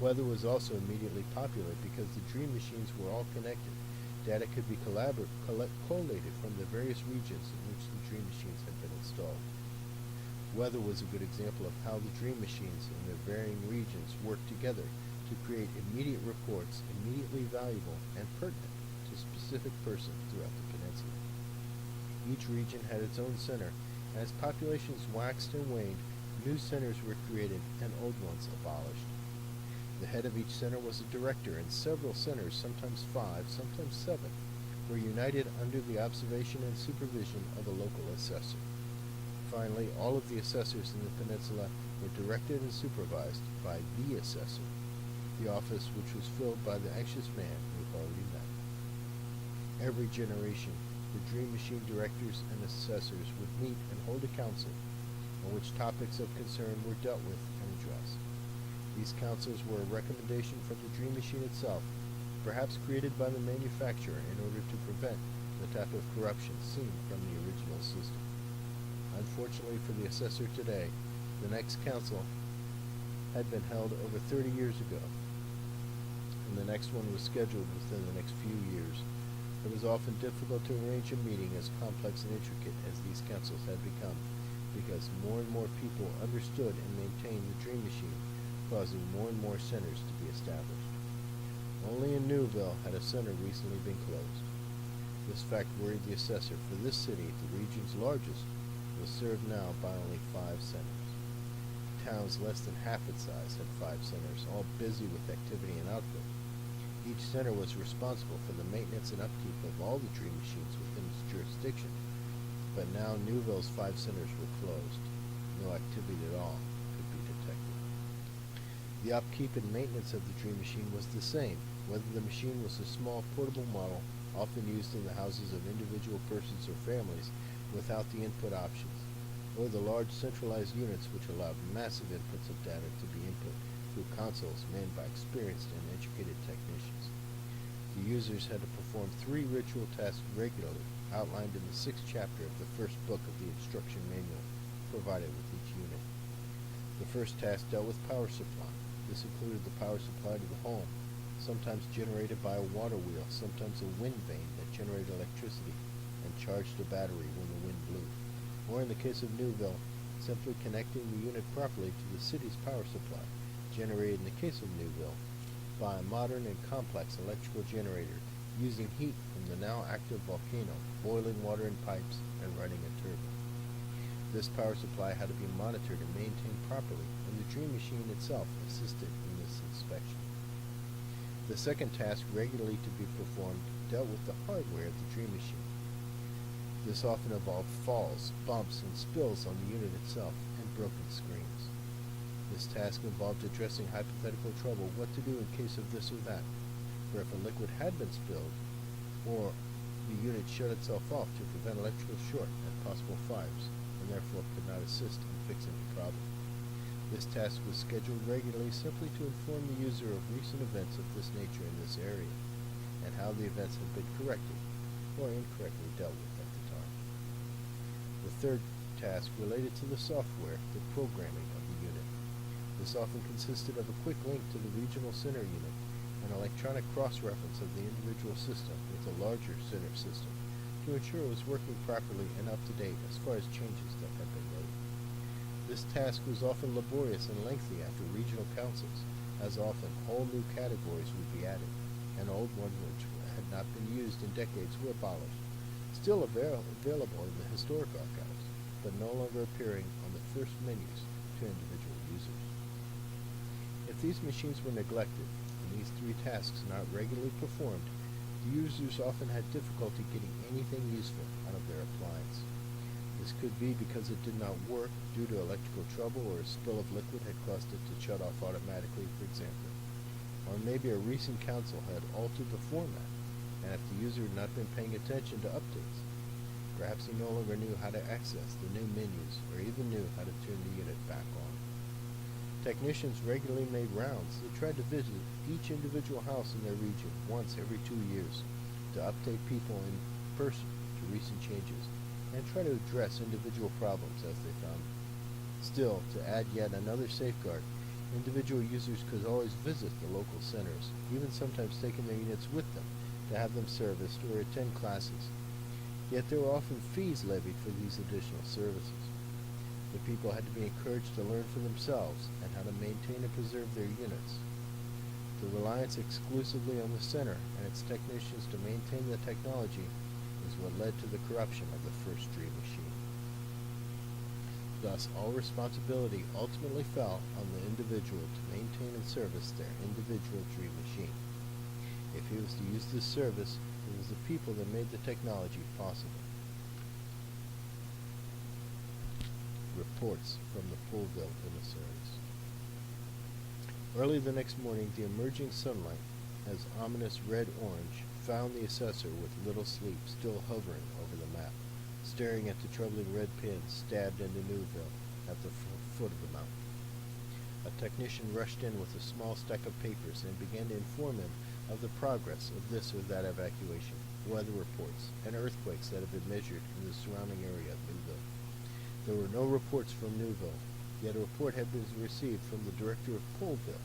Weather was also immediately popular because the dream machines were all connected. Data could be collated from the various regions in which the dream machines had been installed. Weather was a good example of how the dream machines in their varying regions worked together to create immediate reports immediately valuable and pertinent to specific persons throughout the peninsula. Each region had its own center, and as populations waxed and waned, new centers were created and old ones abolished. The head of each center was a director, and several centers, sometimes 5, sometimes 7, were united under the observation and supervision of a local assessor. Finally, all of the assessors in the peninsula were directed and supervised by the assessor, the office which was filled by the anxious man we've already met. Every generation, the dream machine directors and assessors would meet and hold a council on which topics of concern were dealt with and addressed. These councils were a recommendation from the dream machine itself, perhaps created by the manufacturer in order to prevent the type of corruption seen from the original system. Unfortunately for the assessor today, the next council had been held over 30 years ago, and the next one was scheduled within the next few years. It was often difficult to arrange a meeting as complex and intricate as these councils had become, because more and more people understood and maintained the dream machine, causing more and more centers to be established. Only in Newville had a center recently been closed. This fact worried the assessor, for this city, the region's largest, was served now by only 5 centers. Towns less than half its size had 5 centers, all busy with activity and output. Each center was responsible for the maintenance and upkeep of all the dream machines within its jurisdiction, but now Newville's 5 centers were closed. No activity at all could be detected. The upkeep and maintenance of the dream machine was the same, whether the machine was a small portable model often used in the houses of individual persons or families without the input options, or the large centralized units which allowed massive inputs of data to be input through consoles manned by experienced and educated technicians. The users had to perform 3 ritual tasks regularly, outlined in the 6th chapter of the first book of the instruction manual provided with each unit. The first task dealt with power supply. This included the power supply to the home, sometimes generated by a water wheel, sometimes a wind vane that generated electricity and charged a battery when the wind blew, or in the case of Newville, simply connecting the unit properly to the city's power supply, generated in the case of Newville by a modern and complex electrical generator using heat from the now active volcano, boiling water in pipes, and running a turbine. This power supply had to be monitored and maintained properly, and the dream machine itself assisted in this inspection. The second task regularly to be performed dealt with the hardware of the dream machine. This often involved falls, bumps, and spills on the unit itself, and broken screens. This task involved addressing hypothetical trouble, what to do in case of this or that, where if a liquid had been spilled, or the unit shut itself off to prevent electrical short and possible fires, and therefore could not assist in fixing the problem. This task was scheduled regularly simply to inform the user of recent events of this nature in this area, and how the events had been corrected, or incorrectly dealt with at the time. The third task related to the software, the programming of the unit. This often consisted of a quick link to the regional center unit, an electronic cross-reference of the individual system with a larger center system, to ensure it was working properly and up to date as far as changes that had been made. This task was often laborious and lengthy after regional councils, as often whole new categories would be added, and old ones which had not been used in decades were abolished, still available in the historic archives, but no longer appearing on the first menus to individual users. If these machines were neglected, and these three tasks not regularly performed, the users often had difficulty getting anything useful out of their appliance. This could be because it did not work due to electrical trouble, or a spill of liquid had caused it to shut off automatically, for example. Or maybe a recent console had altered the format, and if the user had not been paying attention to updates, perhaps he no longer knew how to access the new menus, or even knew how to turn the unit back on. Technicians regularly made rounds. They tried to visit each individual house in their region once every 2 years to update people in person to recent changes and try to address individual problems as they found them. Still, to add yet another safeguard, individual users could always visit the local centers, even sometimes taking their units with them to have them serviced or attend classes. Yet there were often fees levied for these additional services. The people had to be encouraged to learn for themselves and how to maintain and preserve their units. The reliance exclusively on the center and its technicians to maintain the technology is what led to the corruption of the first dream machine. Thus, all responsibility ultimately fell on the individual to maintain and service their individual dream machine. If he was to use this service, it was the people that made the technology possible. Reports from the Poolville emissaries. Early the next morning, the emerging sunlight, as ominous red-orange, found the assessor with little sleep still hovering over the map, staring at the troubling red pins stabbed into Newville at the foot of the mountain. A technician rushed in with a small stack of papers and began to inform him of the progress of this or that evacuation, weather reports, and earthquakes that had been measured in the surrounding area of Newville. There were no reports from Newville, yet a report had been received from the director of Poolville,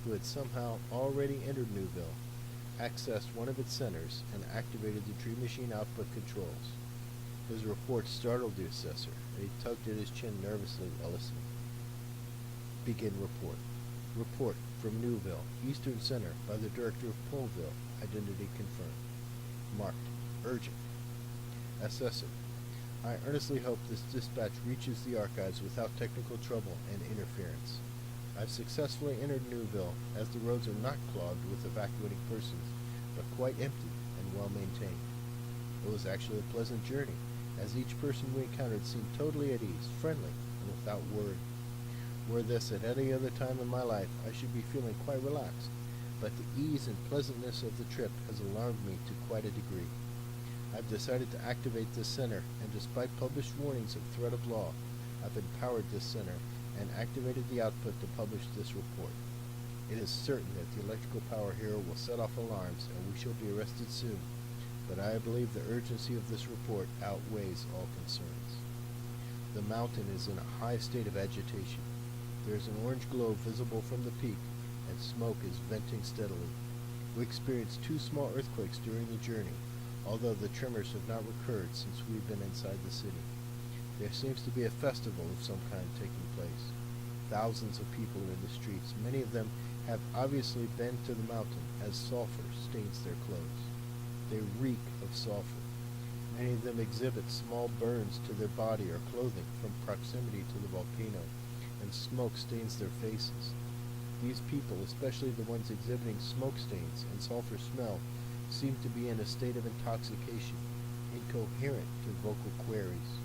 who had somehow already entered Newville, accessed one of its centers, and activated the dream machine output controls. His report startled the assessor, and he tugged at his chin nervously while listening. Begin report. Report from Newville, Eastern Center, by the director of Poolville. Identity confirmed. Marked. Urgent. Assessor. I earnestly hope this dispatch reaches the archives without technical trouble and interference. I've successfully entered Newville, as the roads are not clogged with evacuating persons, but quite empty and well maintained. It was actually a pleasant journey, as each person we encountered seemed totally at ease, friendly, and without worry. Were this at any other time in my life, I should be feeling quite relaxed, but the ease and pleasantness of the trip has alarmed me to quite a degree. I've decided to activate this center, and despite published warnings of threat of law, I've empowered this center and activated the output to publish this report. It is certain that the electrical power here will set off alarms and we shall be arrested soon, but I believe the urgency of this report outweighs all concerns. The mountain is in a high state of agitation. There is an orange glow visible from the peak, and smoke is venting steadily. We experienced 2 small earthquakes during the journey, although the tremors have not recurred since we've been inside the city. There seems to be a festival of some kind taking place. Thousands of people are in the streets. Many of them have obviously been to the mountain, as sulfur stains their clothes. They reek of sulfur. Many of them exhibit small burns to their body or clothing from proximity to the volcano, and smoke stains their faces. These people, especially the ones exhibiting smoke stains and sulfur smell, seem to be in a state of intoxication, incoherent to vocal queries.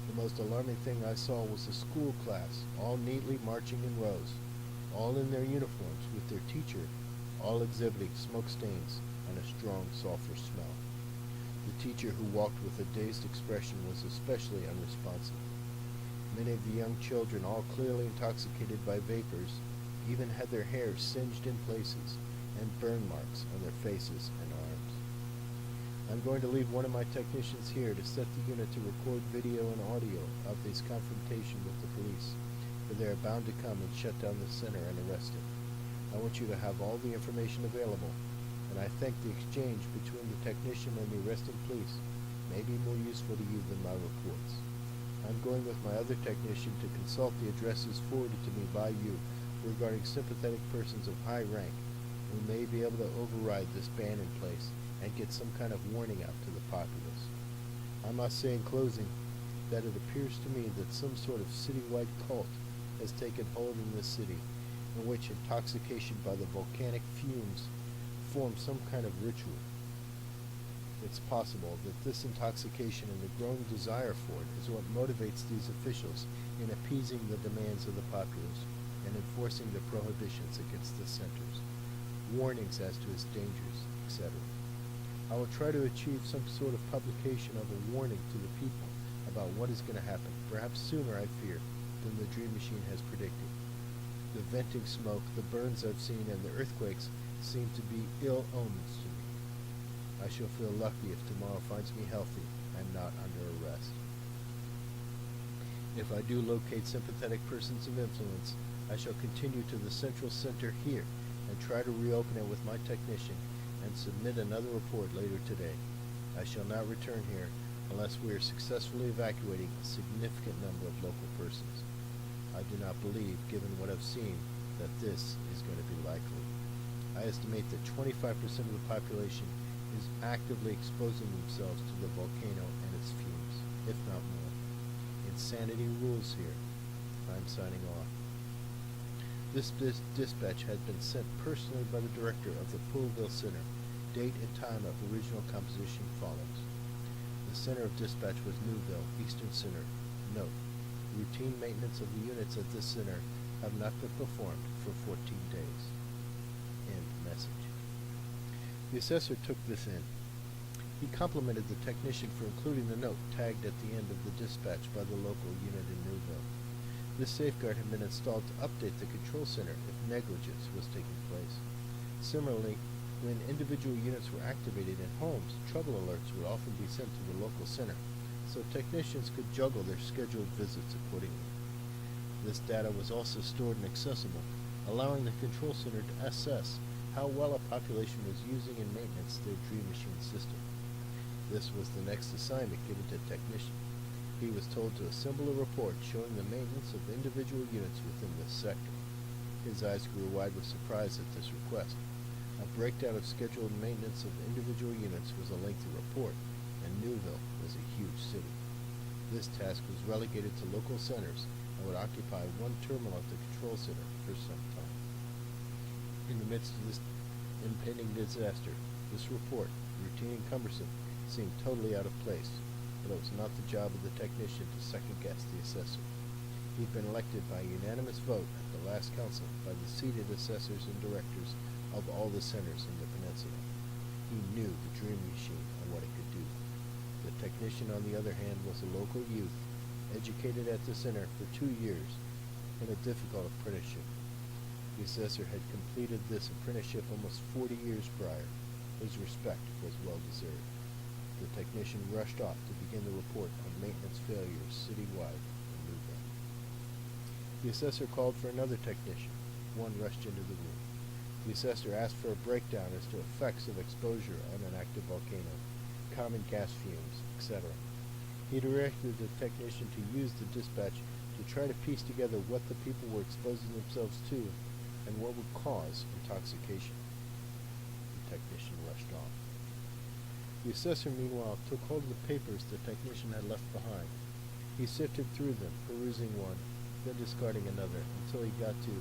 The most alarming thing I saw was a school class, all neatly marching in rows, all in their uniforms with their teacher, all exhibiting smoke stains and a strong sulfur smell. The teacher, who walked with a dazed expression, was especially unresponsive. Many of the young children, all clearly intoxicated by vapors, even had their hair singed in places and burn marks on their faces and arms. I'm going to leave one of my technicians here to set the unit to record video and audio of this confrontation with the police, for they are bound to come and shut down the center and arrest him. I want you to have all the information available, and I think the exchange between the technician and the arresting police may be more useful to you than my reports. I'm going with my other technician to consult the addresses forwarded to me by you regarding sympathetic persons of high rank who may be able to override this ban in place and get some kind of warning out to the populace. I must say in closing that it appears to me that some sort of citywide cult has taken hold in this city, in which intoxication by the volcanic fumes forms some kind of ritual. It's possible that this intoxication and the growing desire for it is what motivates these officials in appeasing the demands of the populace and enforcing the prohibitions against the centers, warnings as to its dangers, etc. I will try to achieve some sort of publication of a warning to the people about what is going to happen, perhaps sooner, I fear, than the Dream Machine has predicted. The venting smoke, the burns I've seen, and the earthquakes seem to be ill omens to me. I shall feel lucky if tomorrow finds me healthy and not under arrest. If I do locate sympathetic persons of influence, I shall continue to the central center here and try to reopen it with my technician and submit another report later today. I shall not return here unless we are successfully evacuating a significant number of local persons. I do not believe, given what I've seen, that this is going to be likely. I estimate that 25% of the population is actively exposing themselves to the volcano and its fumes, if not more. Insanity rules here. I'm signing off. This dispatch had been sent personally by the director of the Poolville Center. Date and time of original composition follows. The center of dispatch was Newville, Eastern Center. Note: routine maintenance of the units at this center have not been performed for 14 days. End message. The assessor took this in. He complimented the technician for including the note tagged at the end of the dispatch by the local unit in Newville. This safeguard had been installed to update the control center if negligence was taking place. Similarly, when individual units were activated in homes, trouble alerts would often be sent to the local center, so technicians could juggle their scheduled visits accordingly. This data was also stored and accessible, allowing the control center to assess how well a population was using and maintenance their Dream Machine system. This was the next assignment given to the technician. He was told to assemble a report showing the maintenance of individual units within this sector. His eyes grew wide with surprise at this request. A breakdown of scheduled maintenance of individual units was a lengthy report, and Newville was a huge city. This task was relegated to local centers and would occupy one terminal at the control center for some time. In the midst of this impending disaster, this report, routine and cumbersome, seemed totally out of place, but it was not the job of the technician to second-guess the assessor. He had been elected by a unanimous vote at the last council by the seated assessors and directors of all the centers in the peninsula. He knew the Dream Machine and what it could do. The technician, on the other hand, was a local youth, educated at the center for 2 years in a difficult apprenticeship. The assessor had completed this apprenticeship almost 40 years prior. His respect was well deserved. The technician rushed off to begin the report on maintenance failures citywide in Newville. The assessor called for another technician. One rushed into the room. The assessor asked for a breakdown as to effects of exposure on an active volcano, common gas fumes, etc. He directed the technician to use the dispatch to try to piece together what the people were exposing themselves to and what would cause intoxication. The technician rushed off. The assessor, meanwhile, took hold of the papers the technician had left behind. He sifted through them, perusing one, then discarding another, until he got to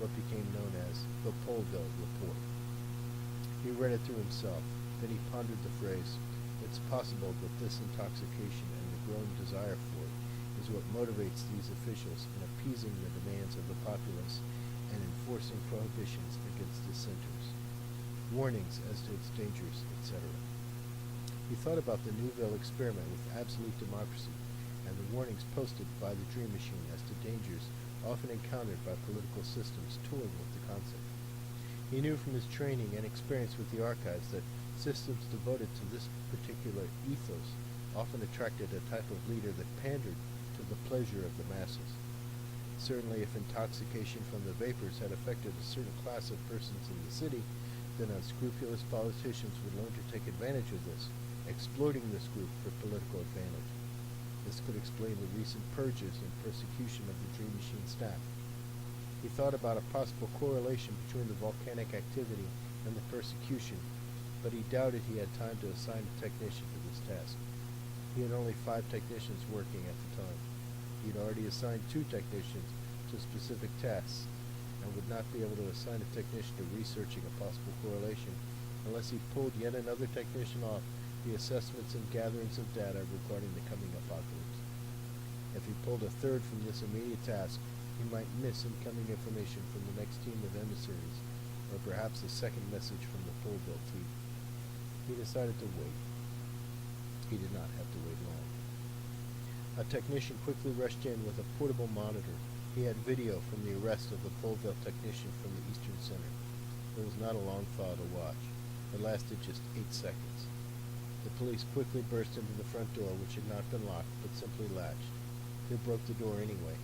what became known as the Poolville Report. He read it through himself, then he pondered the phrase, "It's possible that this intoxication and the growing desire for it is what motivates these officials in appeasing the demands of the populace and enforcing prohibitions against the centers, warnings as to its dangers, etc." He thought about the Newville experiment with absolute democracy and the warnings posted by the Dream Machine as to dangers often encountered by political systems toying with the concept. He knew from his training and experience with the archives that systems devoted to this particular ethos often attracted a type of leader that pandered to the pleasure of the masses. Certainly, if intoxication from the vapors had affected a certain class of persons in the city, then unscrupulous politicians would learn to take advantage of this, exploiting this group for political advantage. This could explain the recent purges and persecution of the Dream Machine staff. He thought about a possible correlation between the volcanic activity and the persecution, but he doubted he had time to assign a technician for this task. He had only 5 technicians working at the time. He had already assigned 2 technicians to specific tasks, and would not be able to assign a technician to researching a possible correlation unless he pulled yet another technician off the assessments and gatherings of data regarding the coming apocalypse. If he pulled a third from this immediate task, he might miss incoming information from the next team of emissaries, or perhaps a second message from the Polville team. He decided to wait. He did not have to wait long. A technician quickly rushed in with a portable monitor. He had video from the arrest of the Polville technician from the Eastern Center. It was not a long file to watch. It lasted just 8 seconds. The police quickly burst into the front door, which had not been locked, but simply latched. They broke the door anyway,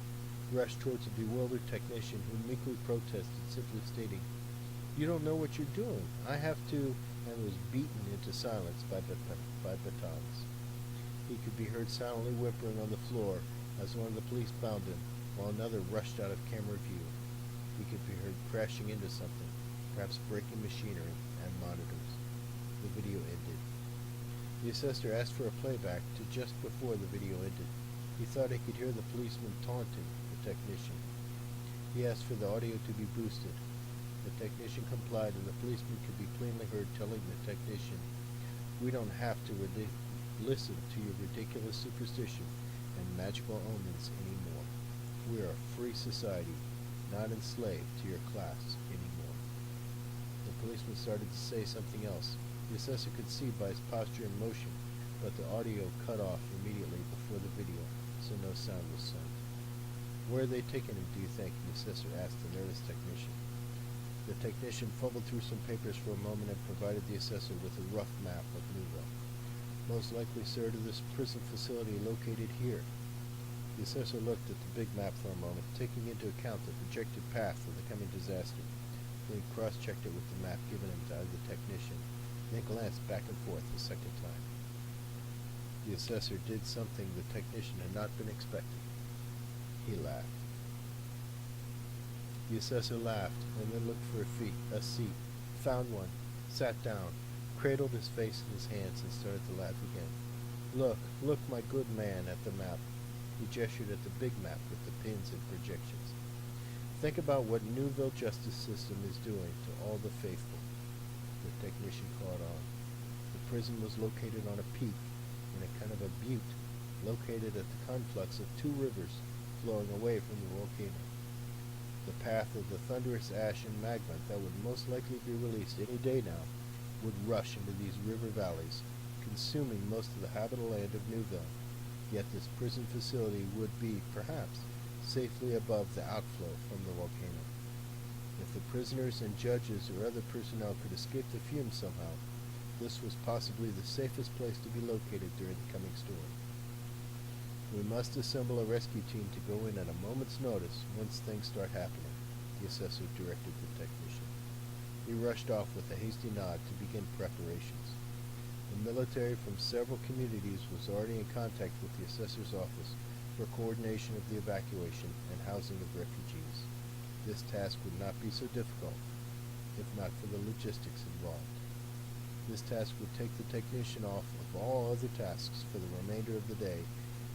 rushed towards a bewildered technician who meekly protested, simply stating, "You don't know what you're doing. I have to," and was beaten into silence by batons. He could be heard silently whimpering on the floor as one of the police bound him, while another rushed out of camera view. He could be heard crashing into something, perhaps breaking machinery and monitors. The video ended. The assessor asked for a playback to just before the video ended. He thought he could hear the policeman taunting the technician. He asked for the audio to be boosted. The technician complied, and the policeman could be plainly heard telling the technician, "We don't have to listen to your ridiculous superstition and magical omens anymore. We are a free society, not enslaved to your class anymore." The policeman started to say something else. The assessor could see by his posture and motion, but the audio cut off immediately before the video, so no sound was sent. "Where are they taking him, do you think?" the assessor asked the nervous technician. The technician fumbled through some papers for a moment and provided the assessor with a rough map of Newville. "Most likely, sir, to this prison facility located here." The assessor looked at the big map for a moment, taking into account the projected path of the coming disaster. Then he cross-checked it with the map given him by the technician, then glanced back and forth a second time. The assessor did something the technician had not been expecting. He laughed. The assessor laughed, and then looked for a seat, found one, sat down, cradled his face in his hands, and started to laugh again. Look, my good man, at the map." He gestured at the big map with the pins and projections. "Think about what Newville justice system is doing to all the faithful." The technician caught on. The prison was located on a peak, in a kind of a butte, located at the conflux of 2 rivers flowing away from the volcano. The path of the thunderous ash and magma that would most likely be released any day now would rush into these river valleys, consuming most of the habitable land of Newville. Yet this prison facility would be, perhaps, safely above the outflow from the volcano. If the prisoners and judges or other personnel could escape the fumes somehow, this was possibly the safest place to be located during the coming storm. "We must assemble a rescue team to go in at a moment's notice once things start happening," the assessor directed the technician. He rushed off with a hasty nod to begin preparations. The military from several communities was already in contact with the assessor's office for coordination of the evacuation and housing of refugees. This task would not be so difficult, if not for the logistics involved. This task would take the technician off of all other tasks for the remainder of the day,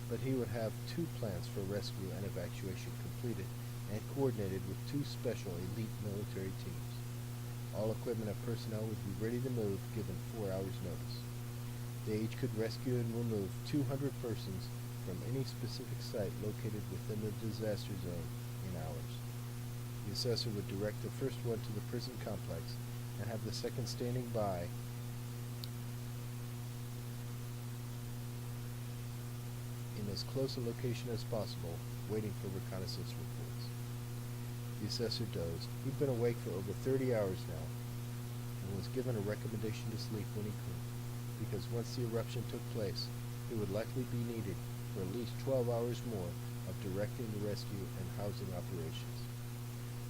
but he would have 2 plans for rescue and evacuation completed and coordinated with 2 special elite military teams. All equipment and personnel would be ready to move given 4 hours' notice. They each could rescue and remove 200 persons from any specific site located within the disaster zone in hours. The assessor would direct the first one to the prison complex and have the second standing by in as close a location as possible, waiting for reconnaissance reports. The assessor dozed. He'd been awake for over 30 hours now, and was given a recommendation to sleep when he could, because once the eruption took place, he would likely be needed for at least 12 hours more of directing the rescue and housing operations.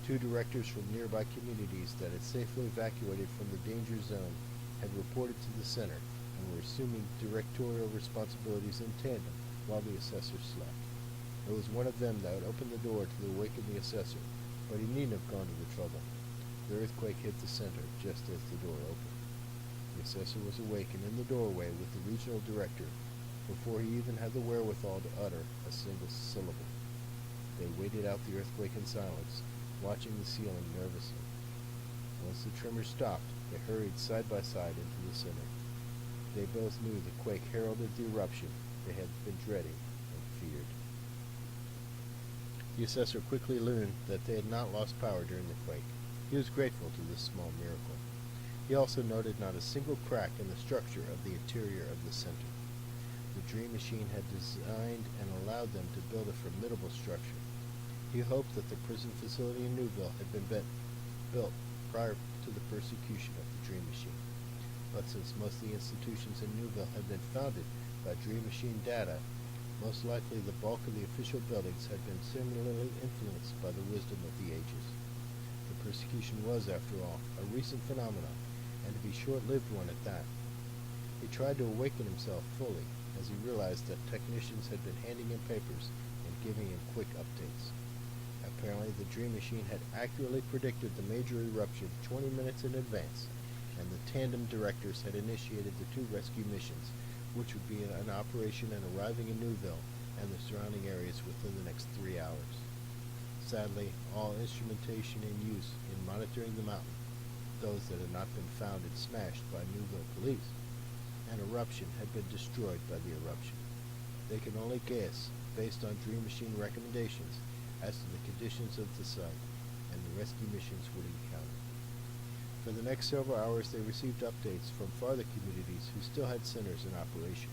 2 directors from nearby communities that had safely evacuated from the danger zone had reported to the center and were assuming directorial responsibilities in tandem while the assessor slept. It was one of them that would open the door to awaken the assessor, but he needn't have gone to the trouble. The earthquake hit the center just as the door opened. The The assessor was awakened in the doorway with the regional director before he even had the wherewithal to utter a single syllable. They waited out the earthquake in silence, watching the ceiling nervously. Once the tremor stopped, they hurried side by side into the center. They both knew the quake heralded the eruption they had been dreading and feared. The assessor quickly learned that they had not lost power during the quake. He was grateful to this small miracle. He also noted not a single crack in the structure of the interior of the center. The Dream Machine had designed and allowed them to build a formidable structure. He hoped that the prison facility in Newville had been built prior to the persecution of the Dream Machine. But since most of the institutions in Newville had been founded by Dream Machine data, most likely the bulk of the official buildings had been similarly influenced by the wisdom of the ages. The persecution was, after all, a recent phenomenon, and to be short-lived one at that. He tried to awaken himself fully as he realized that technicians had been handing him papers and giving him quick updates. Apparently, the Dream Machine had accurately predicted the major eruption 20 minutes in advance, and the tandem directors had initiated the 2 rescue missions, which would be in operation and arriving in Newville and the surrounding areas within the next 3 hours. Sadly, all instrumentation in use in monitoring the mountain, those that had not been found and smashed by Newville police, an eruption had been destroyed by the eruption. They could only guess, based on Dream Machine recommendations, as to the conditions of the site and the rescue missions would encounter. For the next several hours they received updates from farther communities who still had centers in operation.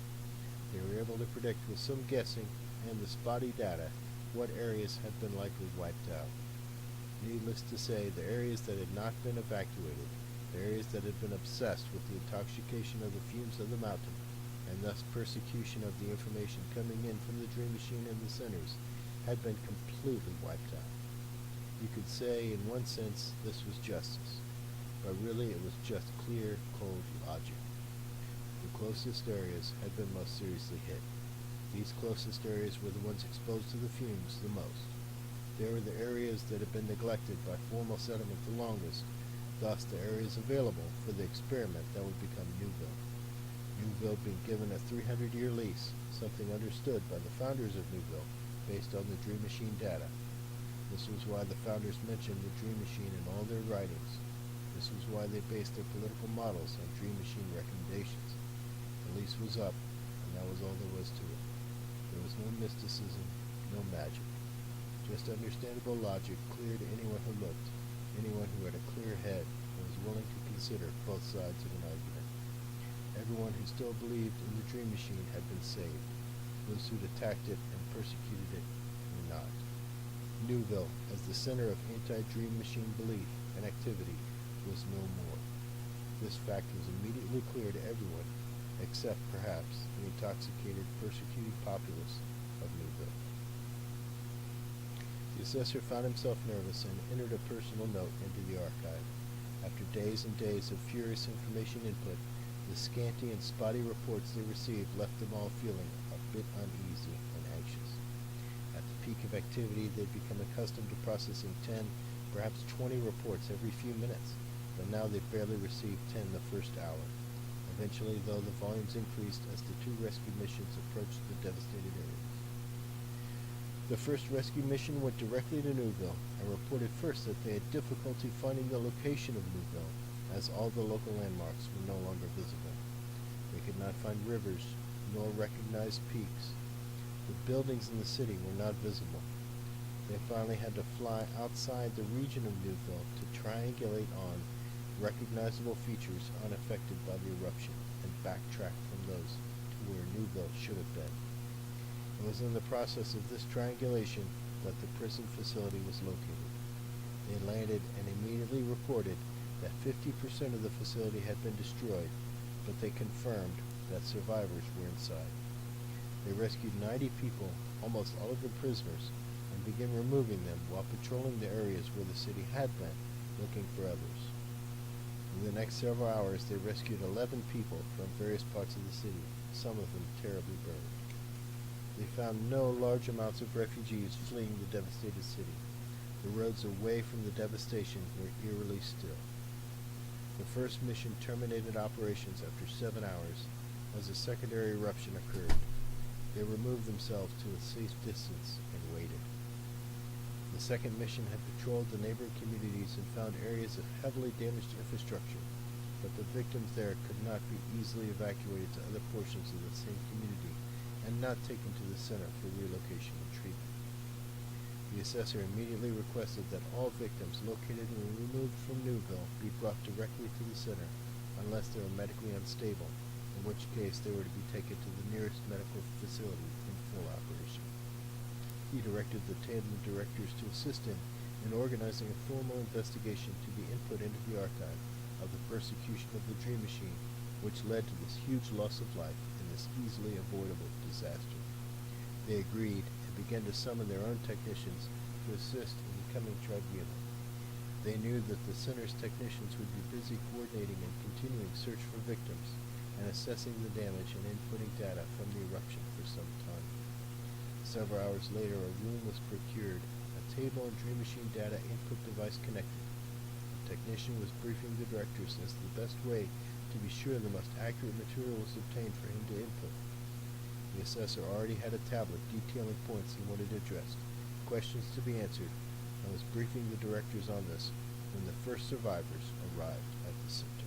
They were able to predict with some guessing and the spotty data what areas had been likely wiped out. Needless to say, the areas that had not been evacuated, the areas that had been obsessed with the intoxication of the fumes of the mountain, and thus persecution of the information coming in from the Dream Machine and the centers, had been completely wiped out. You could say, in one sense, this was justice, but really it was just clear, cold logic. The closest areas had been most seriously hit. These closest areas were the ones exposed to the fumes the most. They were the areas that had been neglected by formal settlement the longest, thus the areas available for the experiment that would become Newville. Newville being given a 300-year lease, something understood by the founders of Newville based on the Dream Machine data. This was why the founders mentioned the Dream Machine in all their writings. This was why they based their political models on Dream Machine recommendations. The lease was up, and that was all there was to it. There was no mysticism, no magic. Just understandable logic clear to anyone who looked, anyone who had a clear head and was willing to consider both sides of an argument. Everyone who still believed in the Dream Machine had been saved. Those who'd attacked it and persecuted it were not. Newville, as the center of anti-Dream Machine belief and activity, was no more. This fact was immediately clear to everyone, except, perhaps, the intoxicated, persecuted populace of Newville. The assessor found himself nervous and entered a personal note into the archive. After days and days of furious information input, the scanty and spotty reports they received left them all feeling a bit uneasy and anxious. At the peak of activity, they'd become accustomed to processing 10, perhaps 20 reports every few minutes, but now they barely received 10 the first hour. Eventually, though, the volumes increased as the 2 rescue missions approached the devastated areas. The first rescue mission went directly to Newville and reported first that they had difficulty finding the location of Newville, as all the local landmarks were no longer visible. They could not find rivers, nor recognize peaks. The buildings in the city were not visible. They finally had to fly outside the region of Newville to triangulate on recognizable features unaffected by the eruption and backtrack from those to where Newville should have been. It was in the process of this triangulation that the prison facility was located. They landed and immediately reported that 50% of the facility had been destroyed, but they confirmed that survivors were inside. They rescued 90 people, almost all of them prisoners, and began removing them while patrolling the areas where the city had been, looking for others. In the next several hours, they rescued 11 people from various parts of the city, some of them terribly burned. They found no large amounts of refugees fleeing the devastated city. The roads away from the devastation were eerily still. The first mission terminated operations after 7 hours as a secondary eruption occurred. They removed themselves to a safe distance and waited. The second mission had patrolled the neighboring communities and found areas of heavily damaged infrastructure, but the victims there could not be easily evacuated to other portions of the same community and not taken to the center for relocation and treatment. The assessor immediately requested that all victims located and removed from Newville be brought directly to the center unless they were medically unstable, in which case they were to be taken to the nearest medical facility in full operation. He directed the tandem directors to assist him in organizing a formal investigation to be input into the archive of the persecution of the Dream Machine, which led to this huge loss of life and this easily avoidable disaster. They agreed and began to summon their own technicians to assist in the coming tribunal. They knew that the center's technicians would be busy coordinating and continuing search for victims and assessing the damage and inputting data from the eruption for some time. Several hours later, a room was procured, a table and Dream Machine data input device connected. The technician was briefing the directors as to the best way to be sure the most accurate material was obtained for him to input. The assessor already had a tablet detailing points he wanted addressed, questions to be answered, and was briefing the directors on this when the first survivors arrived at the scene.